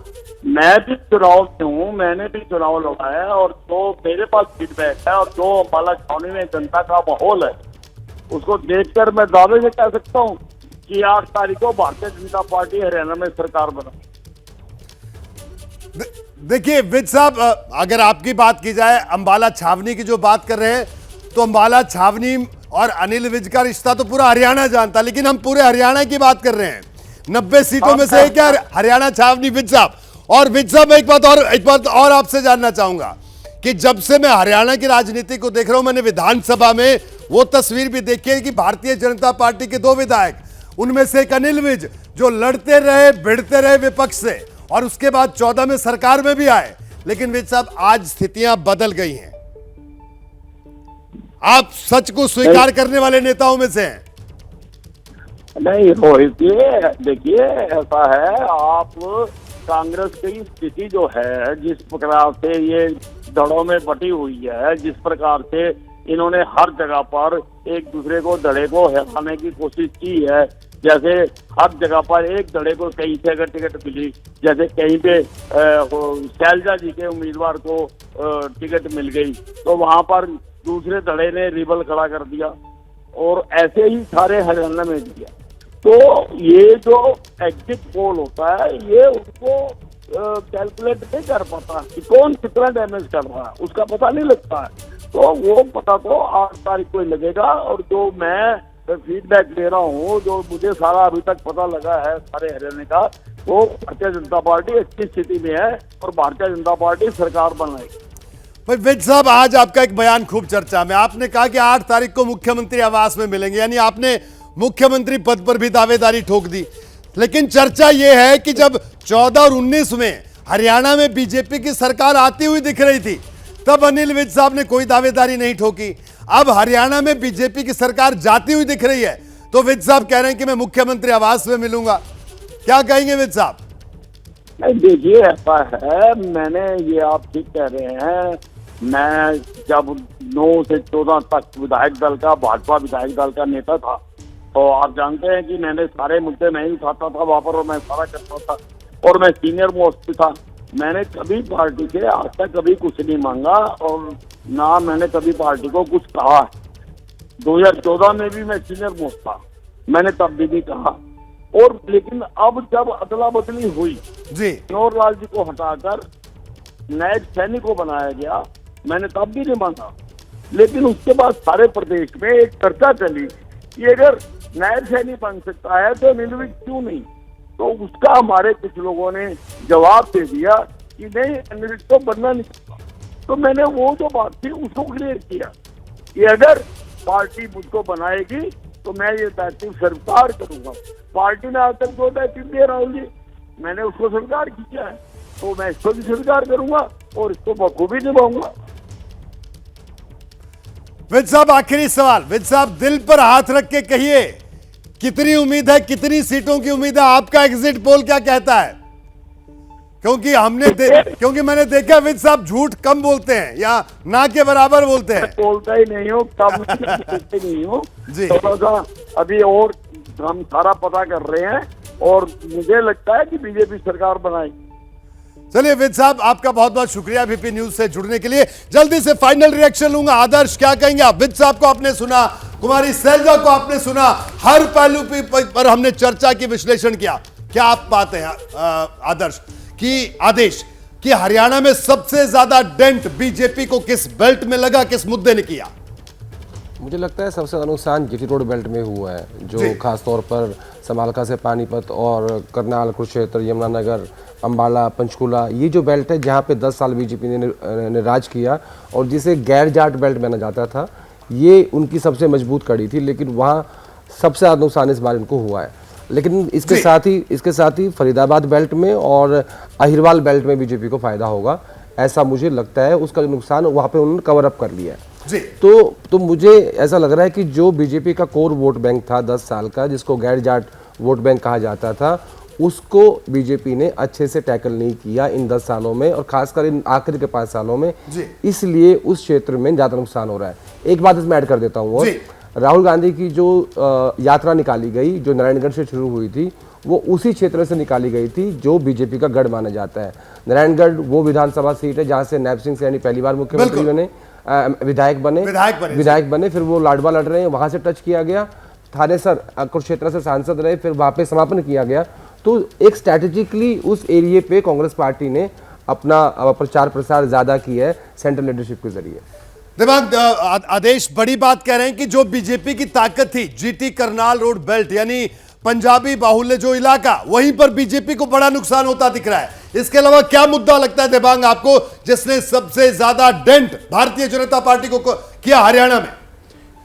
मैं भी चुनाव में हूँ, मैंने भी चुनाव लड़ा है, और जो मेरे पास फीडबैक है और जो अम्बाला छावनी में जनता का माहौल है उसको देखकर मैं दावे से कह सकता हूँ कि 8 तारीख को भारतीय जनता पार्टी हरियाणा में सरकार बना। देखिए विद साहब, अगर आपकी बात की जाए, अम्बाला छावनी की जो बात कर रहे हैं, तो अम्बाला छावनी और अनिल विज का रिश्ता तो पूरा हरियाणा जानता, लेकिन हम पूरे हरियाणा की बात कर रहे हैं। 90 सीटों में से क्या हरियाणा छावनी? विज साहब, और विज साहब एक बात और आपसे जानना चाहूंगा कि जब से मैं हरियाणा की राजनीति को देख रहा हूं, मैंने विधानसभा में वो तस्वीर भी देखी है कि भारतीय जनता पार्टी के 2 विधायक, उनमें से एक अनिल विज, जो लड़ते रहे, भिड़ते रहे विपक्ष से, और उसके बाद 14 में सरकार में भी आए, लेकिन विज साहब आज स्थितियां बदल गई हैं। आप सच को स्वीकार करने वाले नेताओं में से हैं। नहीं रोहित जी, देखिए ऐसा है, आप कांग्रेस की स्थिति जो है, जिस प्रकार से ये दड़ों में बटी हुई है, जिस प्रकार से इन्होंने हर जगह पर एक दूसरे को दड़े को हराने की कोशिश की है, जैसे हर जगह पर एक दड़े को कहीं से अगर टिकट मिली, जैसे कहीं पे शैलजा जी के उम्मीदवार को टिकट मिल गई तो वहां पर दूसरे दड़े ने रिबल खड़ा कर दिया, और ऐसे ही सारे हरियाणा में दिया। तो ये जो एग्जिट पोल होता है, ये उनको कैलकुलेट नहीं कर पाता कि कौन कितना डैमेज कर रहा है, उसका पता नहीं लगता है। तो वो पता तो 8 तारीख को ही लगेगा। और जो मैं फीडबैक दे रहा हूँ, जो मुझे सारा अभी तक पता लगा है सारे हरियाणा का, वो भारतीय जनता पार्टी अच्छी स्थिति में है और भारतीय जनता पार्टी सरकार बनाएगी। भाई विज साहब, आज आपका एक बयान खूब चर्चा में, आपने कहा कि 8 तारीख को मुख्यमंत्री आवास में मिलेंगे, यानी आपने मुख्यमंत्री पद पर भी दावेदारी ठोक दी। लेकिन चर्चा यह है कि जब 14 और 19 में हरियाणा में बीजेपी की सरकार आती हुई दिख रही थी, तब अनिल विज साहब ने कोई दावेदारी नहीं ठोकी। अब हरियाणा में बीजेपी की सरकार जाती हुई दिख रही है, तो विज साहब कह रहे हैं कि मैं मुख्यमंत्री आवास में मिलूंगा। क्या कहेंगे विज साहब? देखिए ऐसा है, मैंने ये आप ठीक कह रहे हैं, मैं जब 9 से 14 तक विधायक दल का, भाजपा विधायक दल का नेता था, तो आप जानते हैं कि मैंने सारे मुद्दे मैं ही उठाता था वहां पर, और मैं सारा करता था, और मैं सीनियर मोस्ट था। मैंने कभी पार्टी से आज तक कभी कुछ नहीं मांगा, और ना मैंने कभी पार्टी को कुछ कहा। 2014 में भी मैं सीनियर मोस्ट था, मैंने तब भी नहीं कहा। और लेकिन अब जब अदला बदली हुई जी, मनोहर लाल जी को हटाकर नायब सैनिक को बनाया गया, मैंने तब भी नहीं मांगा। लेकिन उसके बाद सारे प्रदेश में एक चर्चा चली कि अगर नायब सैनिक बन सकता है तो अनिल विज क्यों नहीं। तो उसका हमारे कुछ लोगों ने जवाब दे दिया कि नहीं, अनिल विज तो बनना नहीं सकता। तो मैंने वो जो बात थी उसको क्लियर किया कि अगर पार्टी मुझको बनाएगी तो मैं ये दायित्व स्वीकार करूंगा। पार्टी ने आज तक 2 दायित्व दिए राहुल जी, मैंने उसको स्वीकार किया है, तो मैं इसको भी स्वीकार करूंगा और इसको बखूबी निभाऊंगा। विज साहब, आखिरी सवाल, विज साहब दिल पर हाथ रख के कहिए, कितनी उम्मीद है, कितनी सीटों की उम्मीद है? आपका एग्जिट पोल क्या कहता है? क्योंकि मैंने देखा विज साहब झूठ कम बोलते हैं या ना के बराबर बोलते हैं। बोलता ही नहीं हूँ, कम नहीं हूँ जी। थोड़ा सा अभी और हम सारा पता कर रहे हैं, और मुझे लगता है कि बीजेपी सरकार बनाएगी। चलिए विज साहब, आपका बहुत बहुत शुक्रिया बीपी न्यूज से जुड़ने के लिए। जल्दी से फाइनल रिएक्शन लूंगा। आदर्श, क्या कहेंगे आप? विज साहब को आपने सुना, कुमारी शैलजा को आपने सुना, हर पहलू पर हमने चर्चा की, विश्लेषण किया। क्या आप पाते हैं आदर्श की आदेश कि हरियाणा में सबसे ज्यादा डेंट बीजेपी को किस बेल्ट में लगा, किस मुद्दे ने किया? मुझे लगता है सबसे ज्यादा नुकसान जीटी रोड बेल्ट में हुआ है, जो खासतौर पर समालका से पानीपत और करनाल, कुरुक्षेत्र, यमुनानगर, अंबाला, पंचकुला, ये जो बेल्ट है जहाँ पे 10 साल बीजेपी ने राज किया और जिसे गैर जाट बेल्ट माना जाता था, ये उनकी सबसे मजबूत कड़ी थी। लेकिन वहाँ सबसे ज़्यादा नुकसान इस बार इनको हुआ है। लेकिन इसके साथ ही फरीदाबाद बेल्ट में और अहिरवाल बेल्ट में बीजेपी को फायदा होगा, ऐसा मुझे लगता है। उसका जो नुकसान वहाँ पे उन्होंने कवर अप कर लिया है जी। तो मुझे ऐसा लग रहा है कि जो बीजेपी का कोर वोट बैंक था 10 साल का, जिसको गैर जाट वोट बैंक कहा जाता था, उसको बीजेपी ने अच्छे से टैकल नहीं किया इन 10 सालों में, और खासकर इन आखिरी के 5 सालों में। इसलिए उस क्षेत्र में ज़्यादा नुकसान हो रहा है। एक बात इसमें ऐड कर देता हूँ, राहुल गांधी की जो यात्रा निकाली गई, जो नारायणगढ़ से शुरू हुई थी, वो उसी क्षेत्र से निकाली गई थी जो बीजेपी का गढ़ माना जाता है। नारायणगढ़ वो विधानसभा सीट है जहाँ से नैब सिंह सैनी पहली बार मुख्यमंत्री बने, विधायक बने, फिर वो लाडवा लड़ रहे हैं, वहाँ से टच किया गया। थानेसर कुरुक्षेत्र से सांसद रहे, फिर वहाँ पे समापन किया गया। तो एक स्ट्रैटेजिकली उस एरिया पे कांग्रेस पार्टी ने अपना प्रचार प्रसार ज्यादा किया है सेंट्रल लीडरशिप के जरिए। दिमाग आदेश बड़ी बात कह रहे हैं कि जो बीजेपी की ताकत थी जीटी करनाल रोड बेल्ट, यानी पंजाबी बाहुल्य जो इलाका, वहीं पर बीजेपी को बड़ा नुकसान होता दिख रहा है। इसके अलावा क्या मुद्दा लगता है दिबांग आपको, जिसने सबसे ज्यादा डेंट भारतीय जनता पार्टी को किया हरियाणा में?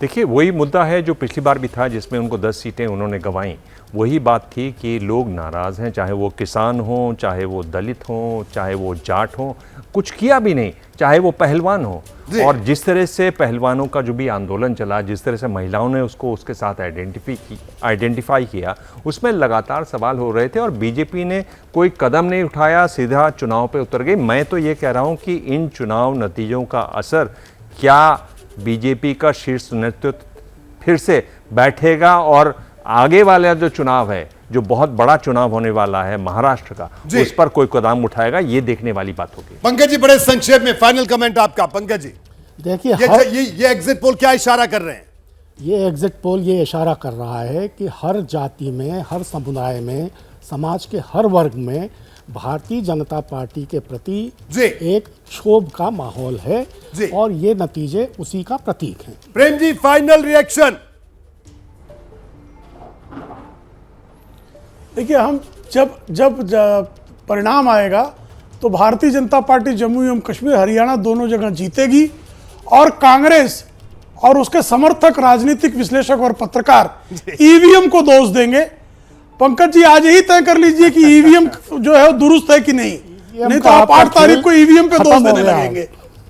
देखिए, वही मुद्दा है जो पिछली बार भी था, जिसमें उनको 10 सीटें उन्होंने गंवाई। वही बात थी कि लोग नाराज़ हैं, चाहे वो किसान हों, चाहे वो दलित हों, चाहे वो जाट हों, कुछ किया भी नहीं, चाहे वो पहलवान हो। और जिस तरह से पहलवानों का जो भी आंदोलन चला, जिस तरह से महिलाओं ने उसको उसके साथ आइडेंटिफाई किया, उसमें लगातार सवाल हो रहे थे और बीजेपी ने कोई कदम नहीं उठाया, सीधा चुनाव पे उतर गई। मैं तो ये कह रहा हूँ कि इन चुनाव नतीजों का असर क्या बीजेपी का शीर्ष नेतृत्व फिर से बैठेगा और आगे वाला जो चुनाव है, जो बहुत बड़ा चुनाव होने वाला है महाराष्ट्र का, उस पर कोई कदम उठाएगा, ये देखने वाली बात होगी। पंकज जी, बड़े संक्षेप में फाइनल कमेंट आपका। पंकज जी, देखिए, ये एग्जिट पोल क्या इशारा कर रहे हैं? ये एग्जिट पोल ये इशारा कर रहा है कि हर जाति में, हर समुदाय में, समाज के हर वर्ग में भारतीय जनता पार्टी के प्रति एक क्षोभ का माहौल है और ये नतीजे उसी का प्रतीक हैं। Prem ji, final reaction. देखिए, हम जब परिणाम आएगा तो भारतीय जनता पार्टी जम्मू एवं कश्मीर, हरियाणा दोनों जगह जीतेगी और कांग्रेस और उसके समर्थक, राजनीतिक विश्लेषक और पत्रकार ईवीएम को दोष देंगे। पंकज जी, आज ही तय कर लीजिए कि ईवीएम जो है वो दुरुस्त है कि नहीं तो आप 8 तारीख को ईवीएम पे दोष देने लगेंगे।